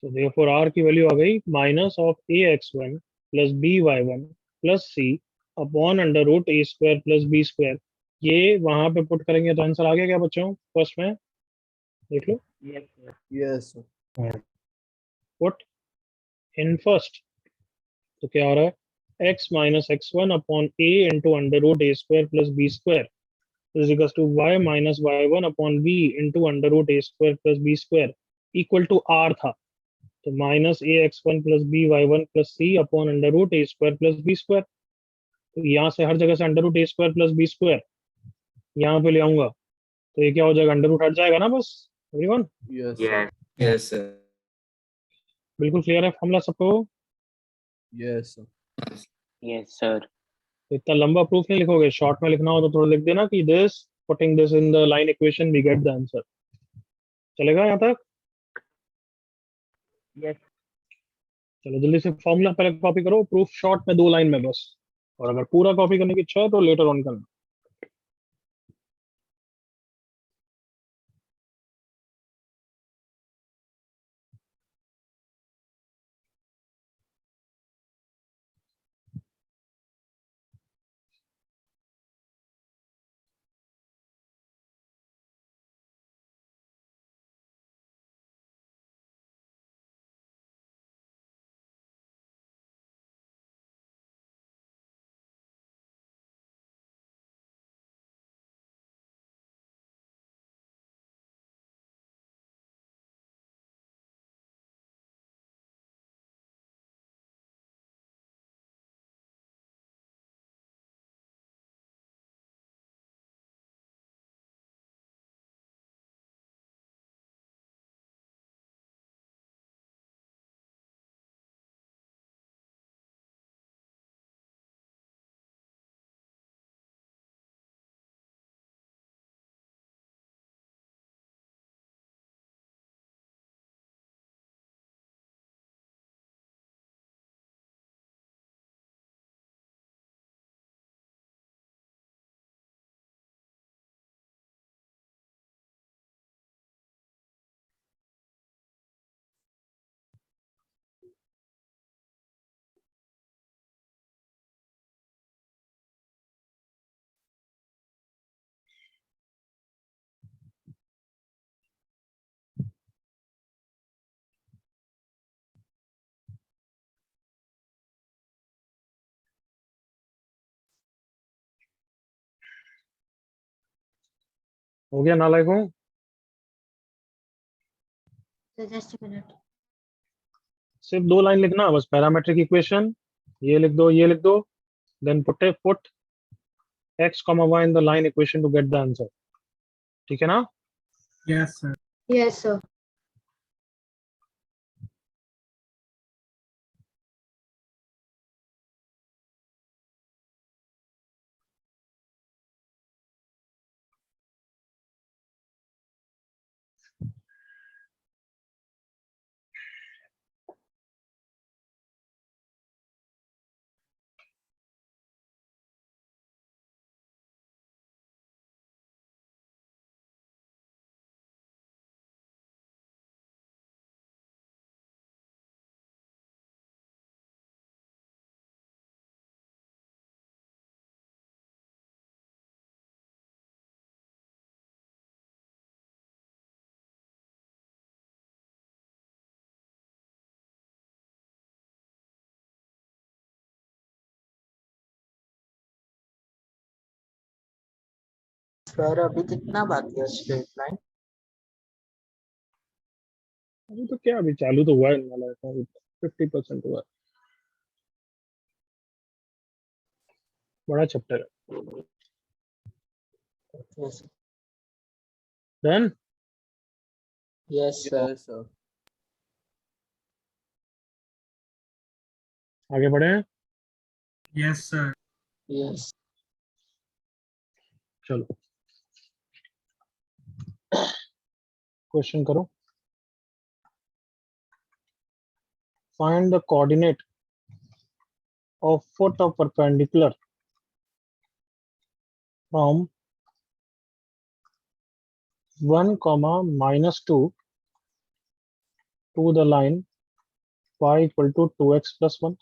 तो therefore r की वैल्यू आ गई minus of ax1 plus by1 plus c upon under root a square plus b square. ये वहां पे पुट करेंगे तो आंसर आ गया क्या बच्चों, फर्स्ट में देख लो, Yes, sir. Put in first, तो क्या आ रहा है x minus x1 upon a into under root a square plus b square is equal to y minus y1 upon b into under root a square plus b square equal to r था, तो minus ax1 plus by1 plus c upon under root a square plus b square. तो यहाँ से हर जगह से under root a square plus b square यहाँ पे ले आऊंगा तो ये क्या हो जाएगा, अंडर रूट हट जाएगा ना बस। Everyone Yes, sir. Yes, sir. बिल्कुल क्लियर है फॉर्मूला सबको। Yes, sir. Yes, sir. तो इतना लंबा प्रूफ नहीं लिखोगे, शॉर्ट में लिखना हो तो थोड़ा लिख देना कि this, putting this in the line equation we get the answer. चलेगा यहाँ तक? Yes. चलो जल्दी से फॉर्मूला पहले कॉपी करो, प्रूफ शॉर्ट में 2 लाइन में बस, और अगर पूरा कॉपी करने की इच्छा है तो लेटर ऑन करना। हो गया नालायकों? So just a minute. सिर्फ 2 लाइन लिखना बस, पैरामेट्रिक इक्वेशन ये लिख दो, ये लिख दो, then put x, y in the line equation to get the answer. ठीक है ना? Yes, sir. Yes, sir. Sir अभी कितना बाकी है स्ट्रेट लाइन? अभी तो क्या, अभी चालू तो हुआ है नालायकों, 50% हुआ है, बड़ा चैप्टर है। Yes, then yes, sir. Yes, sir. आगे बढ़े। Yes, sir. Yes. चलो क्वेश्चन करो। Find the coordinate of foot of perpendicular from 1, -2 to the line y equal to 2x plus 1.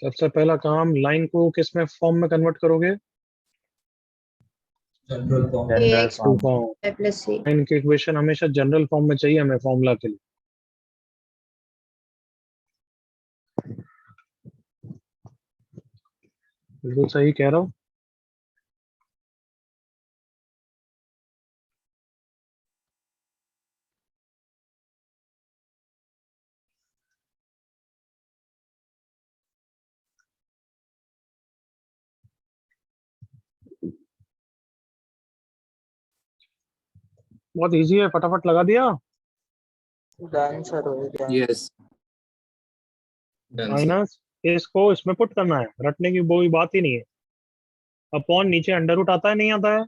सबसे पहला काम, लाइन को किस में फॉर्म में कन्वर्ट करोगे? ax to form. y plus c. Line की इक्वेशन हमेशा जनरल फॉर्म में चाहिए हमें फॉर्मूला के लिए। बिल्कुल सही कह रहा हूँ। बहुत इजी है, फटाफट लगा दिया। Done sir, हो गया। Yes. Done, sir. माइनस इसको इसमें पुट करना है, रटने की कोई बात ही नहीं है। अपॉन नीचे अंडर रूट आता है नहीं आता है?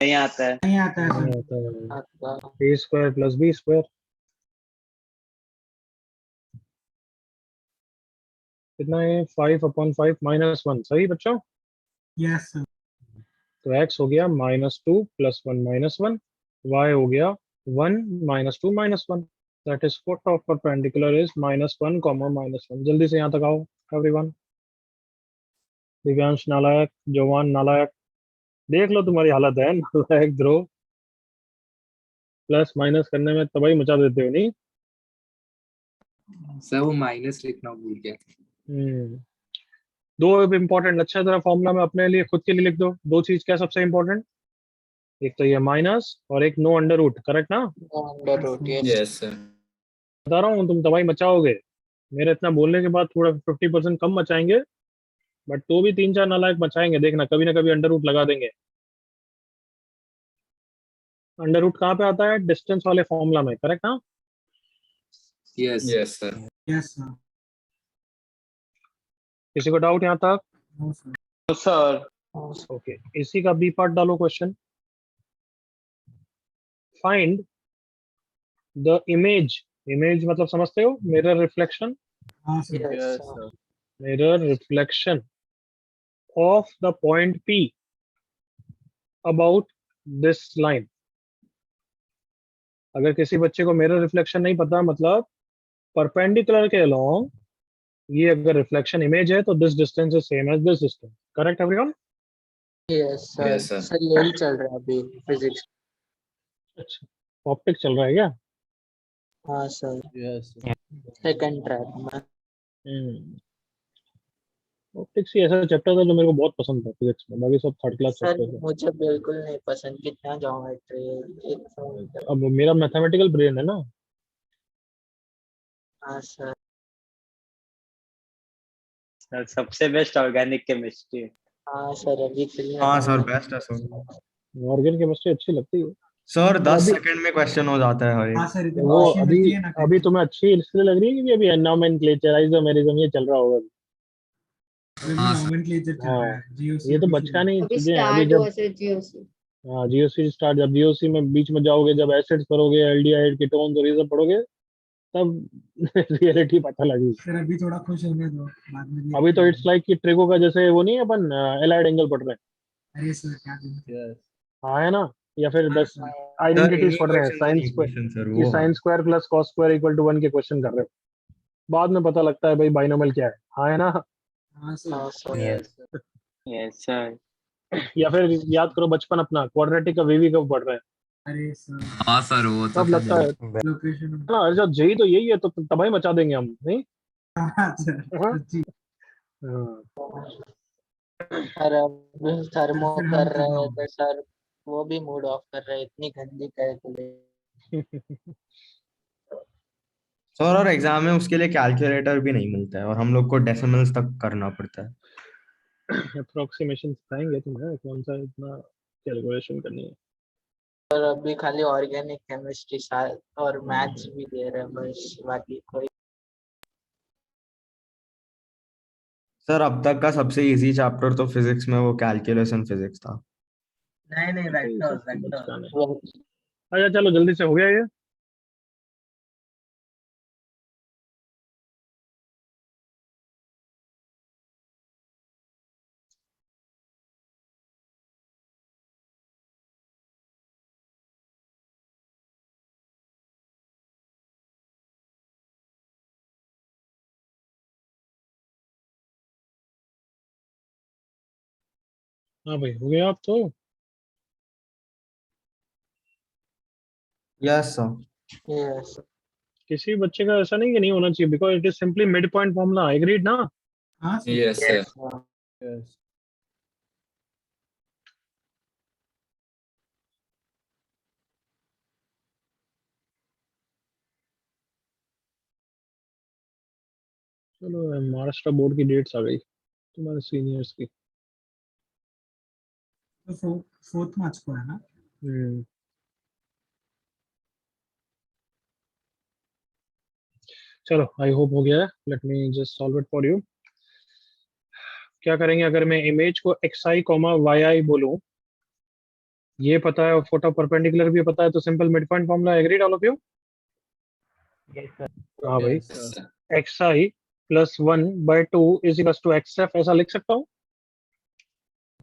नहीं आता है। नहीं आता है नहीं सर। आता है। आता ए स्क्वायर प्लस बी स्क्वायर कितना है? 5/5 -1। सही बच्चों? Yes, sir. तो x हो गया -2 + 1 -1, y हो गया 1 -2 -1। That is foot of perpendicular is -1, -1। जल्दी से यहाँ तक आओ एवरीवन। दिव्यांश नालायक, जवान नालायक, देख लो तुम्हारी हालत है नालायक ध्रुव। प्लस माइनस करने में तबाही मचा देते हो नहीं? सर वो माइनस लिखना भूल गया। दो इंपॉर्टेंट, अच्छा तरह फॉर्मूला में अपने लिए खुद के लिए लिख दो। दो चीज क्या सबसे इंपॉर्टेंट? एक तो ये माइनस और एक नो अंडर रूट, करेक्ट ना? Under root. Yes Yes, sir. बता रहा हूँ तुम तबाही मचाओगे। मेरे इतना बोलने के बाद थोड़ा 50% कम मचाएंगे, बट तो भी 3-4 नालायक मचाएंगे, देखना कभी ना कभी अंडर रूट लगा देंगे। अंडर रूट कहाँ पे आता है? डिस्टेंस वाले फॉर्मूला में, करेक्ट ना? Yes. Yes, sir. Yes, sir. किसी को डाउट यहाँ तक? No, sir. सर। ओके, इसी का बी पार्ट डालो question. Find the image. Image मतलब समझते हो? Mirror reflection. हाँ sir. Yes Yes, sir. sir. Mirror reflection of the point P about this line. अगर किसी बच्चे को मिरर रिफ्लेक्शन नहीं पता, मतलब परपेंडिकुलर के अलोंग ये अगर रिफ्लेक्शन इमेज है तो this distance is same as this distance, correct everyone? Yes sir. Yes, sir. Sir यही चल रहा है अभी फिजिक्स। अच्छा, ऑप्टिक चल रहा है क्या? हाँ sir, Yes, sir. Second track में। ऑप्टिक्स ही ऐसा चैप्टर था जो मेरे को बहुत पसंद था फिजिक्स में, बाकी सब थर्ड क्लास सर चैप्टर थे। मुझे बिल्कुल नहीं पसंद, कितना ज्योमेट्री एक। अब मेरा मैथमेटिकल ब्रेन है ना। हाँ सर। सर सबसे बेस्ट ऑर्गेनिक केमिस्ट्री। हाँ सर, अभी के लिए हाँ सर, बेस्ट है सर। ऑर्गेनिक केमिस्ट्री अच्छी लगती है। सर 10 अभी- सेकंड में क्वेश्चन हो जाता है हर हाँ एक। सर, इतनी वो खुशी अभी मिलती है ना। अभी तुम्हें अच्छी इसलिए लग रही है कि अभी नोमेनक्लेचर, आइसोमेरिज्म ये चल रहा होगा। हाँ सर नॉमेनक्लेचर चल रहा है जीओसी ये तो बचका नहीं अभी चीजें अभी स्टार्ट जब हुआ सर जीओसी। हाँ जीओसी स्टार्ट, जब जीओसी में बीच में जाओगे, जब एसिड्स पढ़ोगे, एल्डिहाइड कीटोन्स और ये सब पढ़ोगे, तब रियलिटी पता लगेगी। सर अभी थोड़ा खुश होने दो, बाद में अभी तो देखते इट्स लाइक कि ट्रिगो का जैसे वो नहीं है, अपन एलाइड एंगल पढ़ रहे हैं, हैं। अरे सर क्या दिन। Yes. हाँ है ना, या फिर हाँ 10 सर। सर आइडेंटिटीज इन्हीं पढ़ रहे हैं, question sine and square equation sir की वो sine square plus cos square equal to 1 के क्वेश्चन कर रहे हो, बाद में पता लगता है भाई बाइनोमियल क्या है, हाँ है ना। हाँ सर। हाँ सर। Yes. Yes sir. या फिर याद करो बचपन अपना, क्वाड्रेटिक का वीवी कब पढ़ रहे हैं, अरे सर हाँ सर वो तो कब लगता है लोकेशन। ना, अरे जब जेई तो यही है, तो तबाही मचा देंगे हम नहीं। हाँ सर हाँ? सच्ची। हाँ। सर अभी थर्मो फिर हम कर रहे तबाह हैं हो तो सर वो भी मूड ऑफ कर रहे हैं, इतनी गंदी कैलकुलेट। सर, और एग्जाम में उसके लिए कैलकुलेटर भी नहीं मिलता है और हम लोग को डेसिमल्स तक करना पड़ता है। अप्रोक्सीमेशन सिखाएंगे तुम्हें, कौन सा इतना कैलकुलेशन करनी है। सर अभी खाली ऑर्गेनिक केमिस्ट्री और मैथ्स भी दे रहे हैं बस, बाकी कोई। सर अब तक का सबसे इजी चैप्टर तो फिजिक्स में वो कैलकुलस एंड फिजिक्स था। नहीं तो ये सब वेक्टर्स तो बचकाने। वेक्टर्स। अच्छा चलो जल्दी से हो गया ये। हाँ भाई हो गया आप तो। Yes sir. यस किसी बच्चे का ऐसा नहीं कि नहीं होना चाहिए, because it is simply mid point formula, agreed ना। हाँ सर। Yes sir Yes. चलो महाराष्ट्र बोर्ड की डेट्स आ गई तुम्हारे सीनियर्स की। तो फोर्थ मार्च को है ना। हम्म। चलो आई होप हो गया है, let me just solve it for you. क्या करेंगे, अगर मैं इमेज को एक्स आई कॉमा वाई आई बोलूं, ये पता है और फोटो परपेंडिकुलर भी पता है, तो simple mid point formula, agreed all of you. हाँ भाई, Yes, sir. X i plus 1/2 is equal to x f, ऐसा लिख सकता हूँ,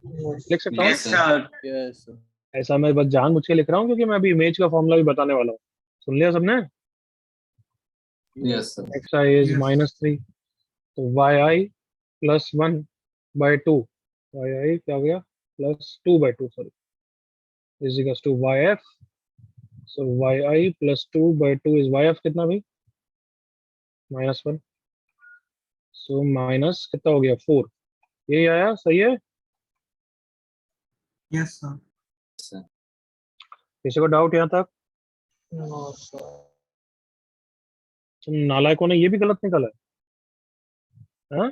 लिख सकता हूँ। Yes sir Yes, sir. ऐसा मैं बस जानबूझ के लिख रहा हूँ क्योंकि मैं अभी इमेज का फॉर्मूला भी बताने वाला हूँ। सुन लिया सबने, yes sir x i is Yes. -3, तो y i plus 1/2, y i क्या हो गया, +2/2 sorry, is equal to y f. So y i plus 2/2 is y f कितना भाई, -1, सो माइनस कितना हो गया 4, यही आया सही है। Yes sir. सर किसी को डाउट यहाँ तक? No sir. तुम नालायकों ने ये भी गलत निकाला है, हाँ?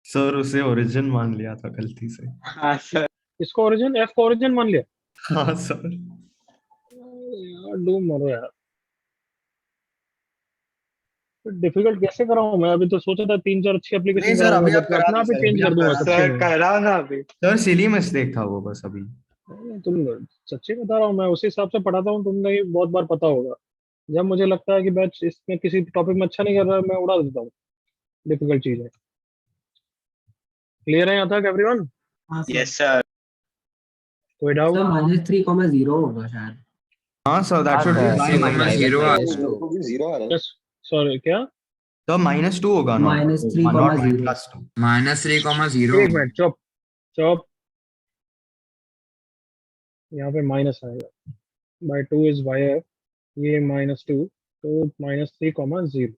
सर उसे ओरिजिन मान लिया था गलती से। हाँ सर। इसको ओरिजिन, एफ को ओरिजिन मान लिया। हाँ सर। अरे यार डूब मरो यार, डिफिकल्ट कैसे कराऊं मैं, अभी तो सोचा था 3-4 अच्छी नहीं एप्लीकेशन सर, कराऊंगा, अभी आप बट मैं करा अपना दो आप ही सर, चेंज अभी कर आप दूंगा करा दो। सच्ची सर में। करा ना अभी। सर सिली मिस्टेक था वो बस अभी। तुम सच्ची बता रहा हूँ, मैं उसी हिसाब से पढ़ाता हूँ, तुमने ये बहुत बार पता होगा। जब मुझे लगता है कि बैच इसमें किसी टॉपिक में अच्छा नहीं कर रहा है, मैं उड़ा देता हूँ डिफिकल्ट चीजें। क्लियर है यहाँ तक एवरीवन? हाँ सर। Yes sir. कोई डाउट? -3,0 होगा शायद। हाँ sir, that should be C comma -2। Zero मेरे को भी 0 आ रहा है। यस सॉरी क्या, तो -2 होगा ना, नॉट -3,0 +2। -3,0 एक मिनट चुप चुप, यहाँ पे माइनस आएगा, /2 इज वाई एफ, ये -2, तो -3,0।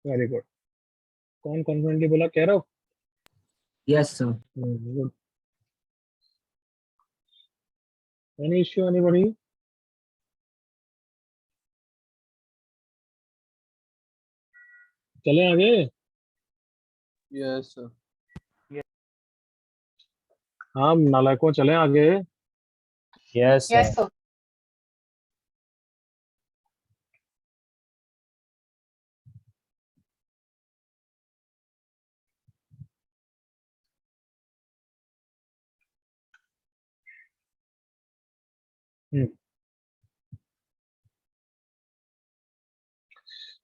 वेरी गुड, कौन कॉन्फिडेंटली बोला, कह रहा हो? Yes sir. Good, any issue anybody? चले आगे। Yes, sir. हाँ नालायकों चले आगे। Yes, sir. Yes, sir.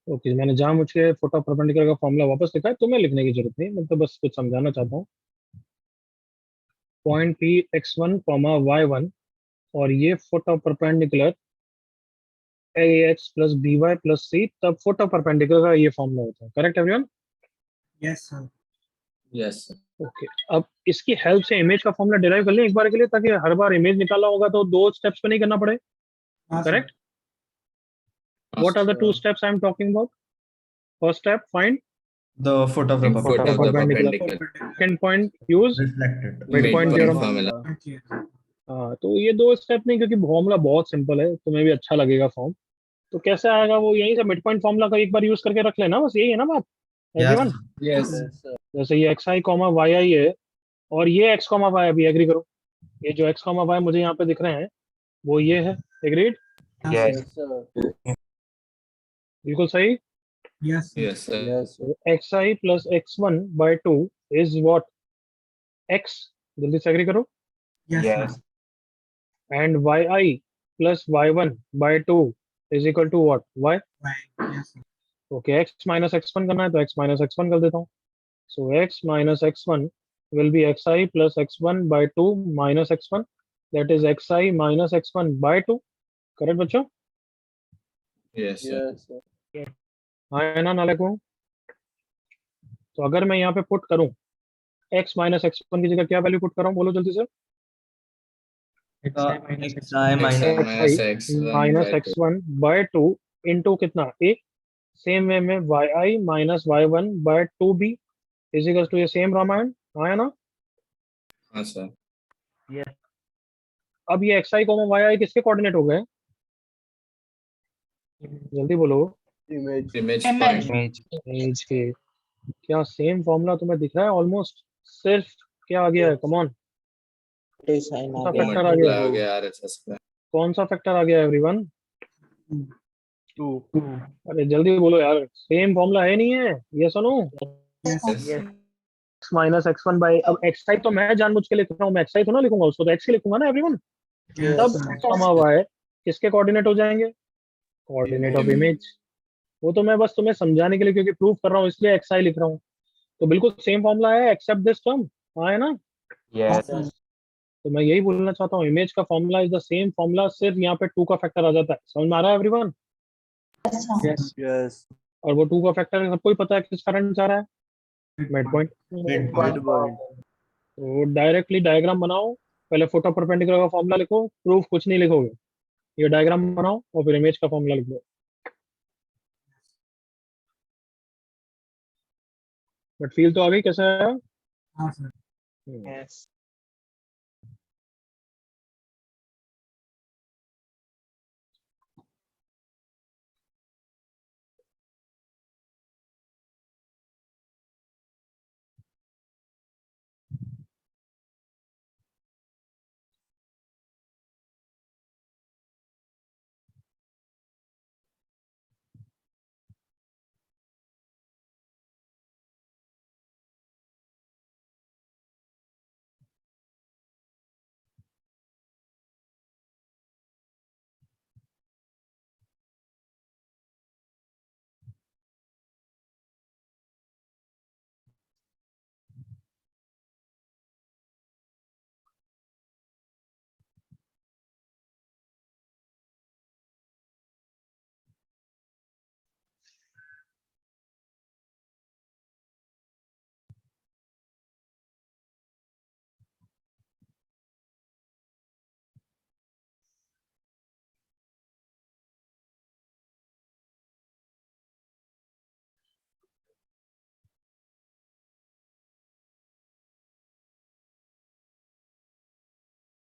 Okay, मैंने जहां मुझे फुट ऑफ परपेंडिकुलर का फॉर्मूला वापस लिखा है, तुम्हें लिखने की जरूरत नहीं, मैं तो बस कुछ समझाना चाहता हूँ। Point P x1 comma y1 और ये foot of perpendicular ax plus by plus c, तब फुट ऑफ परपेंडिकुलर का ये फॉर्मूला होता है। Correct everyone? Yes sir. Yes sir. Okay, अब इसकी हेल्प से इमेज का फॉर्मूला डिराइव कर लें एक बार के लिए, ताकि हर बार इमेज निकालना होगा तो 2 स्टेप्स पे नहीं करना पड़े। हाँ sir. Correct? What are the 2 steps I'm talking about? First step, find The foot of the Foot of the perpendicular. perpendicular. Second point, use reflected. midpoint theorem. formula. Okay. हाँ, तो ये 2 स्टेप नहीं, क्योंकि फॉर्मूला बहुत simple है, तुम्हें भी अच्छा लगेगा फॉर्म। तो कैसे आएगा वो, यहीं से मिड पॉइंट फॉर्मूला का एक बार यूज करके रख लेना, बस यही है ना बात Yes. एवरीवन। Yes, sir. जैसे ये एक्स आई कॉमा वाई आई है और ये एक्स कॉमा वाई, अभी एग्री करो, ये जो एक्स कॉमा वाई मुझे यहाँ पे दिख रहे हैं वो ये है। एग्रीड? Yes, sir. बिल्कुल सही। Yes Yes sir. Yes, sir. X i plus x one by two is what? X, जल्दी से एग्री करो। Yes and y i plus y one by two is equal to what? Y. Yes okay, x minus x one करना है तो x minus x one कर देता हूँ। So X minus x one will be xi plus x1 by 2 minus x1, that is xi minus x1 by 2। Correct बच्चों? Yes sir. Yes, sir. हाँ है ना नालायक हूँ? तो अगर मैं यहाँ पे पुट करूँ x माइनस एक्स वन की जगह क्या वैल्यू पुट करूँ, बोलो जल्दी से। xi Xi minus minus x1 minus by x 2. One by two into कितना? ए। सेम वे में y i minus y one by two b equal to ये सेम रामायण। हाँ है ना? हाँ सर। अब ये x i comma y i किसके कोऑर्डिनेट हो गए? जल्दी बोलो। Image. Image Image. point. Image के। क्या सेम फॉर्मूला तुम्हें दिख रहा है ऑलमोस्ट? सिर्फ क्या आ गया है, कम ऑन, साइन कौन आ सा गया। फैक्टर आ गया Multiply है? हो गया RHS पे. कौन सा फैक्टर आ गया एवरीवन? 2. अरे जल्दी बोलो यार, सेम फॉर्मूला है नहीं है? ये सुनो, Yes. X minus x one by, अब एक्स आई तो मैं जानबूझ के लिख रहा हूँ, मैं एक्स आई तो ना लिखूंगा, उसको तो एक्स ही लिखूंगा ना एवरीवन। तब एक्स कॉमा वाई किसके कोऑर्डिनेट हो जाएंगे? Coordinate of image. वो तो मैं बस तुम्हें समझाने के लिए, क्योंकि प्रूफ कर रहा हूँ इसलिए एक्स आई लिख रहा हूँ। तो बिल्कुल सेम फॉर्मूला है एक्सेप्ट दिस टर्म। हाँ है ना? Yes. तो मैं यही बोलना चाहता हूँ, इमेज का formula is the same formula, सिर्फ यहाँ पे टू का फैक्टर आ जाता है। समझ में आ रहा है एवरीवन? Yes. Yes. और वो टू का फैक्टर सबको ही पता है किस कारण जा रहा है? Mid point. Midpoint. तो डायरेक्टली डायग्राम बनाओ, पहले फुट ऑफ परपेंडिकुलर का फॉर्मूला लिखो, प्रूफ कुछ नहीं लिखोगे, ये डायग्राम बनाओ और फिर इमेज का फॉर्मूला लिख दो। बट फील तो आ गई कैसे है? हाँ सर। Yes.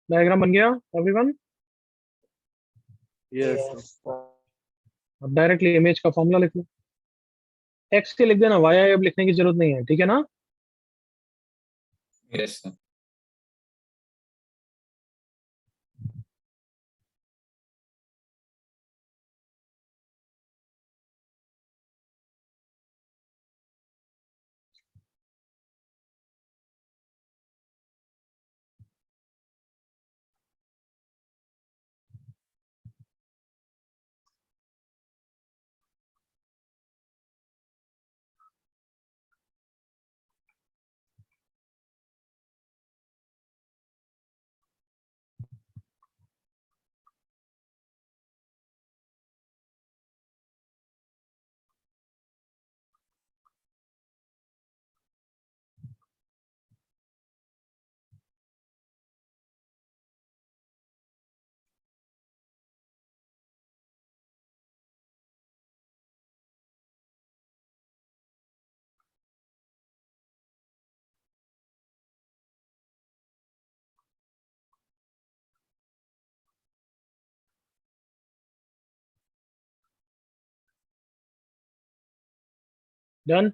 डायग्राम बन गया एवरीवन? Yes. Yes. अब डायरेक्टली इमेज का फॉर्मूला लिख लो। एक्स के लिख देना, वाई आई अब लिखने की जरूरत नहीं है, ठीक है ना? Yes sir. Done.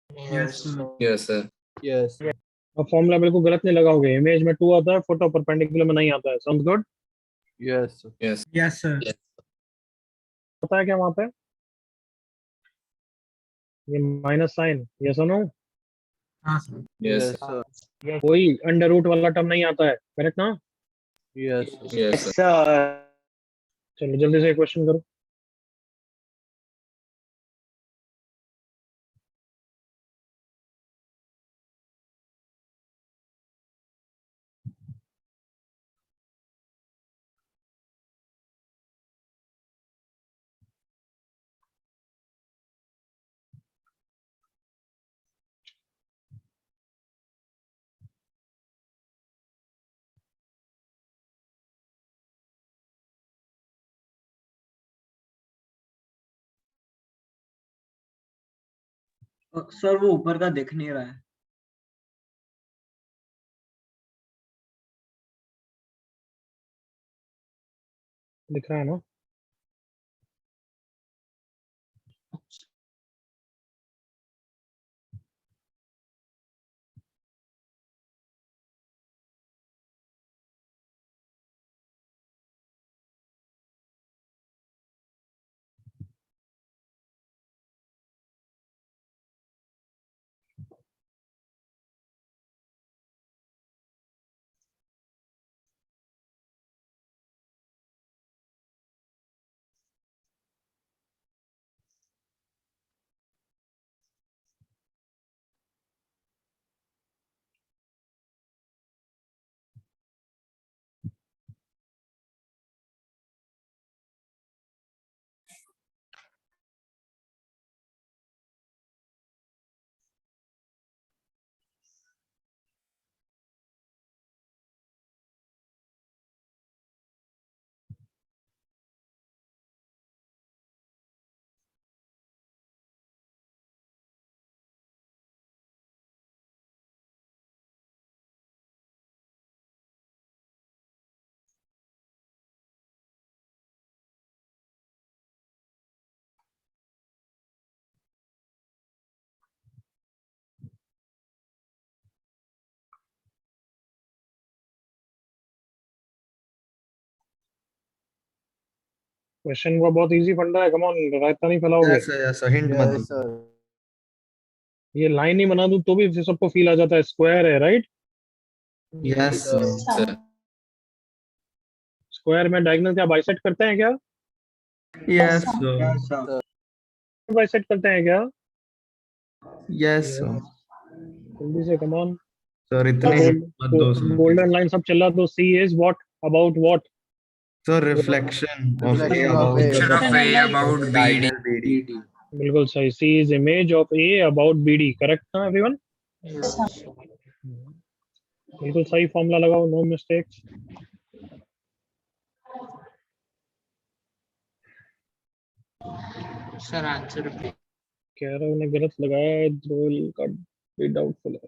Yes, sir. Yes, sir. Yes. अब फॉर्मूला बिल्कुल गलत नहीं लगाओगे, इमेज में 2 आता है, फुट और परपेंडिकुलर में नहीं आता है। Sound good? Yes. Yes. Yes, sir. पता है क्या वहां पे ये माइनस साइन, यस और नो? हाँ sir. Yes. sir. कोई अंडर रूट वाला टर्म नहीं आता है, करेक्ट ना? Yes. Yes, sir. सर चलो जल्दी से क्वेश्चन करो। सर वो ऊपर का दिख नहीं रहा है। दिख रहा है ना? क्वेश्चन का बहुत इजी फंडा है, कम ऑन, रायता नहीं फैलाओगे। Yes, sir. Hint मत Yes, दो। sir. ये लाइन ही बना दूं तो भी सबको फील आ जाता है, स्क्वायर है, right? Yes, sir. Sir. Square में डायगोनल क्या बाइसेक्ट करते हैं क्या? Yes, sir. Yes, sir. Bisect करते हैं क्या? Yes, sir. जल्दी से, कम ऑन। Sir, इतने hint मत दो sir. गोल्डन लाइन सब चल रहा, तो C is what about what? Sir, reflection of A Reflection of about A. the Picture of A about BD. diagonal BD. बिल्कुल सही, C is image of A about BD, correct ना everyone? Yes. बिल्कुल सही formula लगाओ, no mistakes. Sir, answer please. कह रहा ने गलत लगाया है, ध्रुवल का भी डाउटफुल है।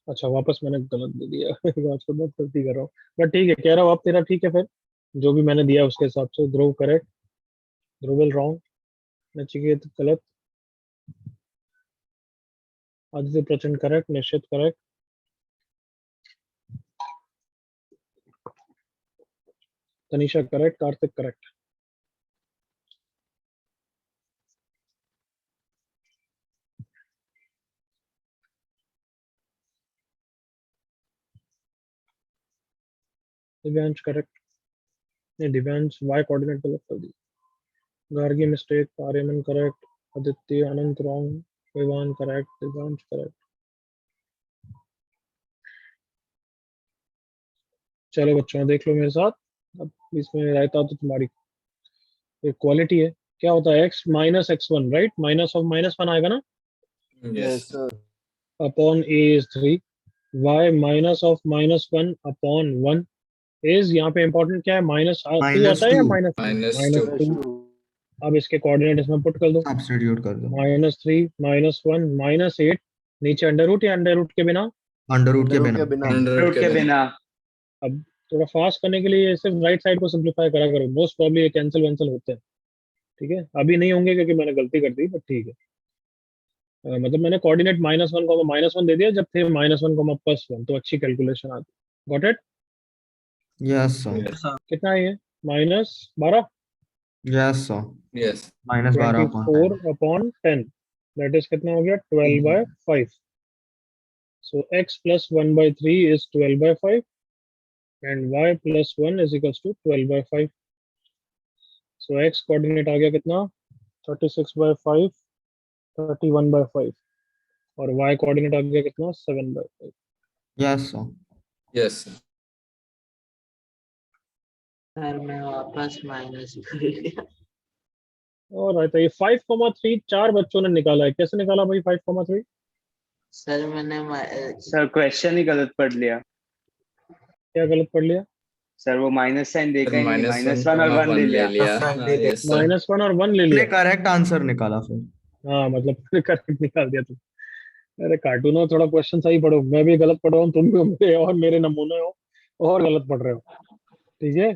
अच्छा, वापस मैंने गलत दे दिया आज को बहुत गलती कर रहा हूँ, बट ठीक है। कह रहा हूँ आप तेरा ठीक है, फिर जो भी मैंने दिया उसके हिसाब से। ध्रुव करेक्ट, ध्रुवल रॉन्ग, नचिकेत गलत, Aditya Prachand correct, Nishchit correct, Tanisha correct, Kartik correct. Divyansh correct, नहीं दिव्यांश वाई कोऑर्डिनेट गलत कर दी। Gargi mistake, Aryaman correct, Aditya Anant wrong, Vivaan correct, Divyansh correct. चलो बच्चों देख लो मेरे साथ, अब इसमें रहता तो तुम्हारी एक क्वालिटी है। क्या होता है x minus x1, right? Minus of -1 आएगा ना, Yes, sir. Upon a is 3, y minus of -1 upon 1 is, यहाँ पे इंपॉर्टेंट क्या है, -2 Minus आता है या 2. -3? Minus -2। 2. अब इसके कोऑर्डिनेट इसमें पुट कर दो, सब्स्टिट्यूट कर दो। -3 -1 -8, नीचे अंडर रूट या अंडर रूट के बिना, अंडर रूट के बिना। रूट के बिना। अब थोड़ा फास्ट करने के लिए सिर्फ राइट साइड को सिंपलीफाई करा करो, मोस्ट प्रॉब्ली ये कैंसिल वैंसिल होते हैं, ठीक है। अभी नहीं होंगे क्योंकि मैंने गलती कर दी, बट ठीक है। मतलब मैंने कोऑर्डिनेट -1 दे दिया जब थे -1 +1, तो अच्छी कैलकुलेशन आती। Got it? Yes sir. कितना है ये? -12, yes sir. Yes -12/10, that is कितना हो गया? 12/5। So x plus 1/3 is 12/5 and y plus 1 is equals to 12/5. So x coordinate आ गया कितना? 36/5, 31/5 और y coordinate आ गया कितना? 7/5. Yes sir. यस सर मैं वापस माइनस कर दिया। और तो ये 5,3 चार बच्चों ने निकाला है। कैसे निकाला भाई 5,3? सर मैंने सर क्वेश्चन ही गलत पढ़ लिया। क्या गलत पढ़ लिया? सर वो माइनस साइन देखा ही नहीं, -1 -1 और 1 ले लिया। Yes sir. -1 और 1 ले लिया। करेक्ट आंसर निकाला फिर। हाँ मतलब करेक्ट निकाल दिया तुम। अरे कार्टून हो, थोड़ा क्वेश्चन सही पढ़ो। मैं भी गलत पढ़ रहा हूँ, तुम भी मेरे नमूने हो और गलत पढ़ रहे हो, ठीक है।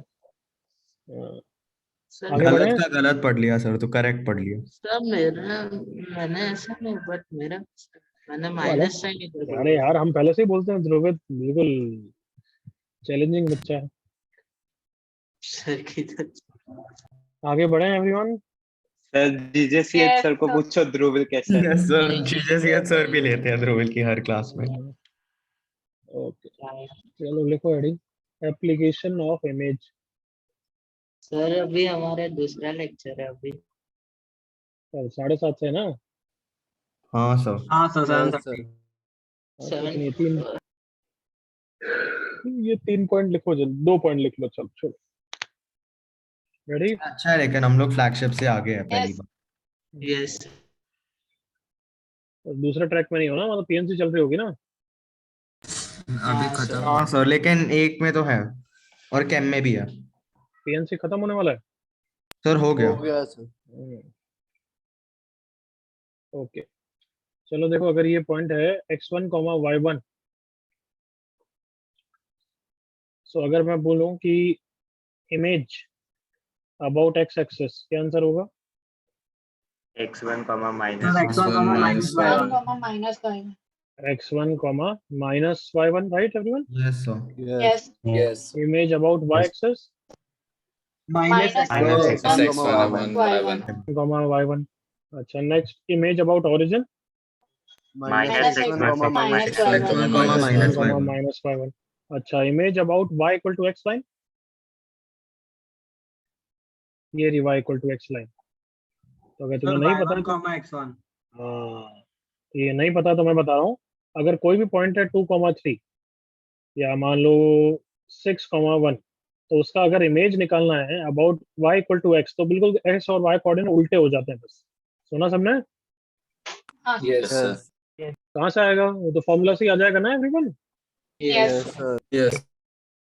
सर आगे बढ़े। गलत का गलत पढ़ लिया सर, तो करेक्ट पढ़ लिया। सब मैंने ऐसा नहीं, बट मैंने माइनस साइन इधर कर अरे दिया। यार हम पहले से ही बोलते हैं, ध्रुवित बिल्कुल चैलेंजिंग बच्चा है। सर किधर? आगे बढ़े एवरीवन। सर जीजेसीएच सर को पूछो ध्रुविल कैसा है। यस सर, जीजेसीएच सर भी लेते हैं ध्रुविल की हर क्लास में। ओके चलो लिखो heading, application of image. Sir अभी हमारे दूसरा लेक्चर है अभी। 7:30 से ना? हाँ सर। हाँ सर ये 3 पॉइंट लिखो, 2 पॉइंट लिख लो। चलो छोड़ो, रेडी? अच्छा है, लेकिन हम लोग फ्लैगशिप से आगे हैं पहली बार। यस दूसरा ट्रैक में नहीं हो ना, मतलब पीएनसी चल रही होगी ना? अभी खत्म। हाँ सर, लेकिन एक में तो है और कैम में भी है। पीएनसी खत्म होने वाला है सर। हो गया। हो गया सर। ओके चलो देखो, अगर ये पॉइंट है x1, y1, सो अगर मैं बोलूं कि इमेज अबाउट x एक्सिस, क्या आंसर होगा? x1, sir -1 -1 x1, -y1, right everyone? Yes sir. Yes. Yes image about y axis, -x1 -y1 y1। अच्छा next, image about origin, -x1 -y1। अच्छा image about y equal to x line, ये रही y equal to x line. तो अगर तुम्हें नहीं पता तो x1 ये नहीं पता तो मैं बता रहा हूँ, अगर कोई भी पॉइंट है 2,3 या मान लो 6,1, तो उसका अगर इमेज निकालना है about y equal to x, तो बिल्कुल x और y कोऑर्डिनेट उल्टे हो जाते हैं। बस सुना सबने? Yes sir. कहाँ से आएगा वो? तो फॉर्मूला से ही आ जाएगा ना एवरीवन। Yes. यस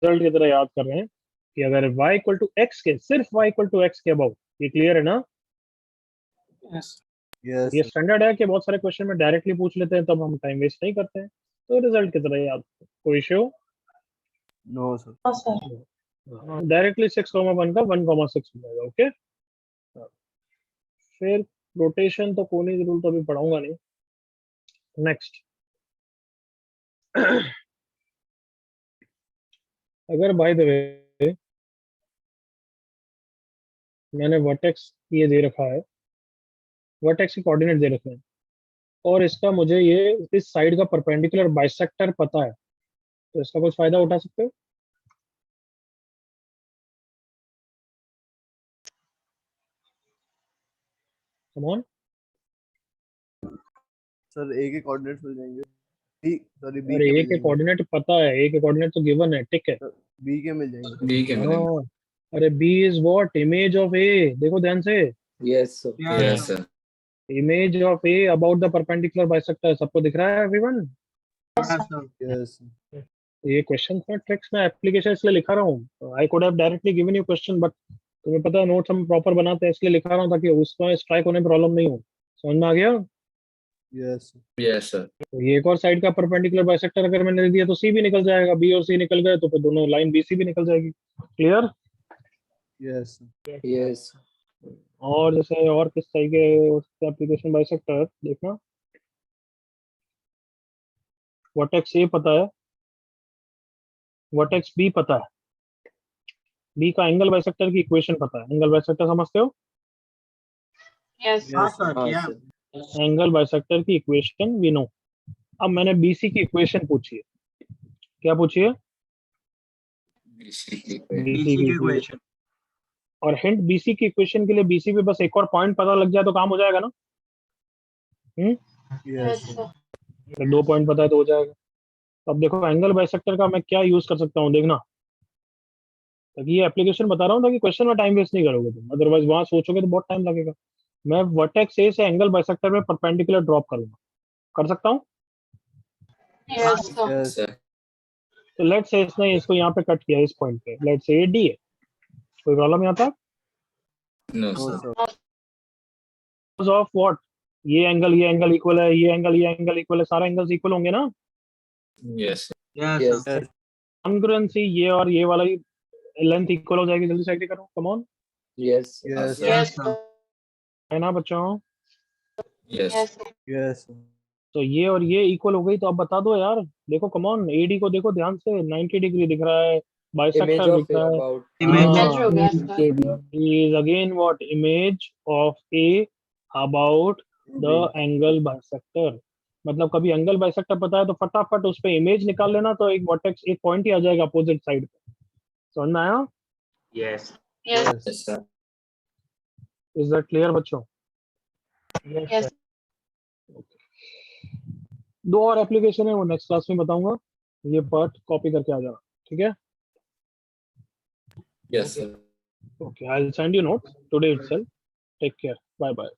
रिजल्ट की तरह याद कर रहे हैं कि अगर y इक्वल टू x के, सिर्फ y इक्वल टू x के अबाउट, ये क्लियर है ना? ये स्टैंडर्ड है कि बहुत सारे क्वेश्चन में डायरेक्टली पूछ लेते हैं, तब हम टाइम वेस्ट नहीं करते हैं, तो रिजल्ट की तरह याद। कोई इश्यू? No sir. डायरेक्टली 6,1 का 1,6 मिलेगा। ओके फिर रोटेशन तो कोनी रूल तो अभी पढ़ाऊंगा नहीं। नेक्स्ट अगर बाय द वे मैंने वर्टेक्स ये दे रखा है, वर्टेक्स के कोऑर्डिनेट दे रखे हैं, और इसका मुझे ये इस साइड का परपेंडिकुलर बाइसेक्टर पता है, तो इसका कुछ फायदा उठा सकते हो? Come on. सर ए के कोऑर्डिनेट्स मिल जाएंगे। बी सॉरी बी अरे के ए मिल के जाएंगे। कोऑर्डिनेट पता है, ए के कोऑर्डिनेट तो गिवन है, ठीक है। बी के मिल जाएंगे। बी के मिलेंगे। हाँ, अरे B is what? Image of A. देखो ध्यान से, yes sir. Image of A about the perpendicular bisector. सबको दिख रहा है एवरीवन? यस ये क्वेश्चन में ट्रिक्स में एप्लीकेशन इसलिए लिखा रहा हूँ। I could have directly given you question, but तुम्हें पता है नोट्स हम प्रॉपर बनाते हैं, इसलिए लिखा रहा हूँ ताकि उसमें स्ट्राइक होने में प्रॉब्लम नहीं हो। समझ में आ गया? Yes. Yes sir. तो ये एक और साइड का परपेंडिकुलर बाइसेक्टर अगर मैंने दे दिया तो सी भी निकल जाएगा, बी और सी निकल गए तो फिर दोनों लाइन बी सी भी निकल जाएगी। क्लियर? Yes. यस और जैसे और किस तरह के एप्लीकेशन बाइसेक्टर देखना, वर्टेक्स ए पता है, वर्टेक्स बी पता है, बी का एंगल बाइसेक्टर की इक्वेशन पता है। एंगल बाइसेक्टर समझते हो? Yes. हाँ Yes. सर हाँ किया सर एंगल बाइसेक्टर की इक्वेशन वी नो। अब मैंने बीसी की इक्वेशन पूछी है, क्या पूछी है? BC की बीसी की की इक्वेशन। और हिंट, बीसी की इक्वेशन के लिए बीसी पे बस एक और पॉइंट पता लग जाए तो काम हो जाएगा ना? Yes. sir. अगर 2 पॉइंट पता है तो हो जाएगा। अब देखो एंगल बाइसेक्टर का मैं क्या यूज कर सकता हूँ देखना, ताकि ये एप्लीकेशन बता रहा हूँ ताकि क्वेश्चन में टाइम वेस्ट नहीं करोगे तुम, अदरवाइज वहां सोचोगे तो बहुत टाइम लगेगा। मैं वर्टेक्स ए से एंगल बाइसेक्टर में परपेंडिकुलर ड्रॉप करूंगा, कर सकता हूँ? Yes, sir. Yes. सर। तो लेट्स से इसने इसको यहाँ पे कट किया इस पॉइंट पे, लेट्स से ये डी है, कोई प्रॉब्लम यहाँ तक? No No, sir. sir. Of what? ये एंगल इक्वल है, ये एंगल इक्वल है, सारे एंगल्स इक्वल होंगे ना? Yes yes yes sir. Yes. Congruency, ये और ये वाला लेंथ इक्वल हो जाएगी। जल्दी से एग्री करो, come on. Yes Yes. Yes, sir. है ना बच्चों? Yes Yes, sir. Yes. तो ये और ये इक्वल हो गई, तो अब बता दो यार। देखो कम ऑन, एडी को देखो ध्यान से, 90 डिग्री दिख रहा है, इमेज बाइसेक्टर ऑफ दिख रहा है। अबाउट Image हो गया, sir. is again what? Image of A about the angle bisector। मतलब कभी एंगल बाइसेक्टर पता है तो फटाफट उस पे इमेज निकाल लेना, तो एक वर्टेक्स एक पॉइंट ही आ जाएगा अपोजिट साइड पे। समझ में आया? Yes. Yes. Yes sir. Is that clear बच्चों? Yes. दो और एप्लीकेशन है, वो नेक्स्ट क्लास में बताऊंगा। ये पार्ट कॉपी करके आ जाना, ठीक है? Yes sir. Okay, I'll send you notes today itself. Take care. Bye bye.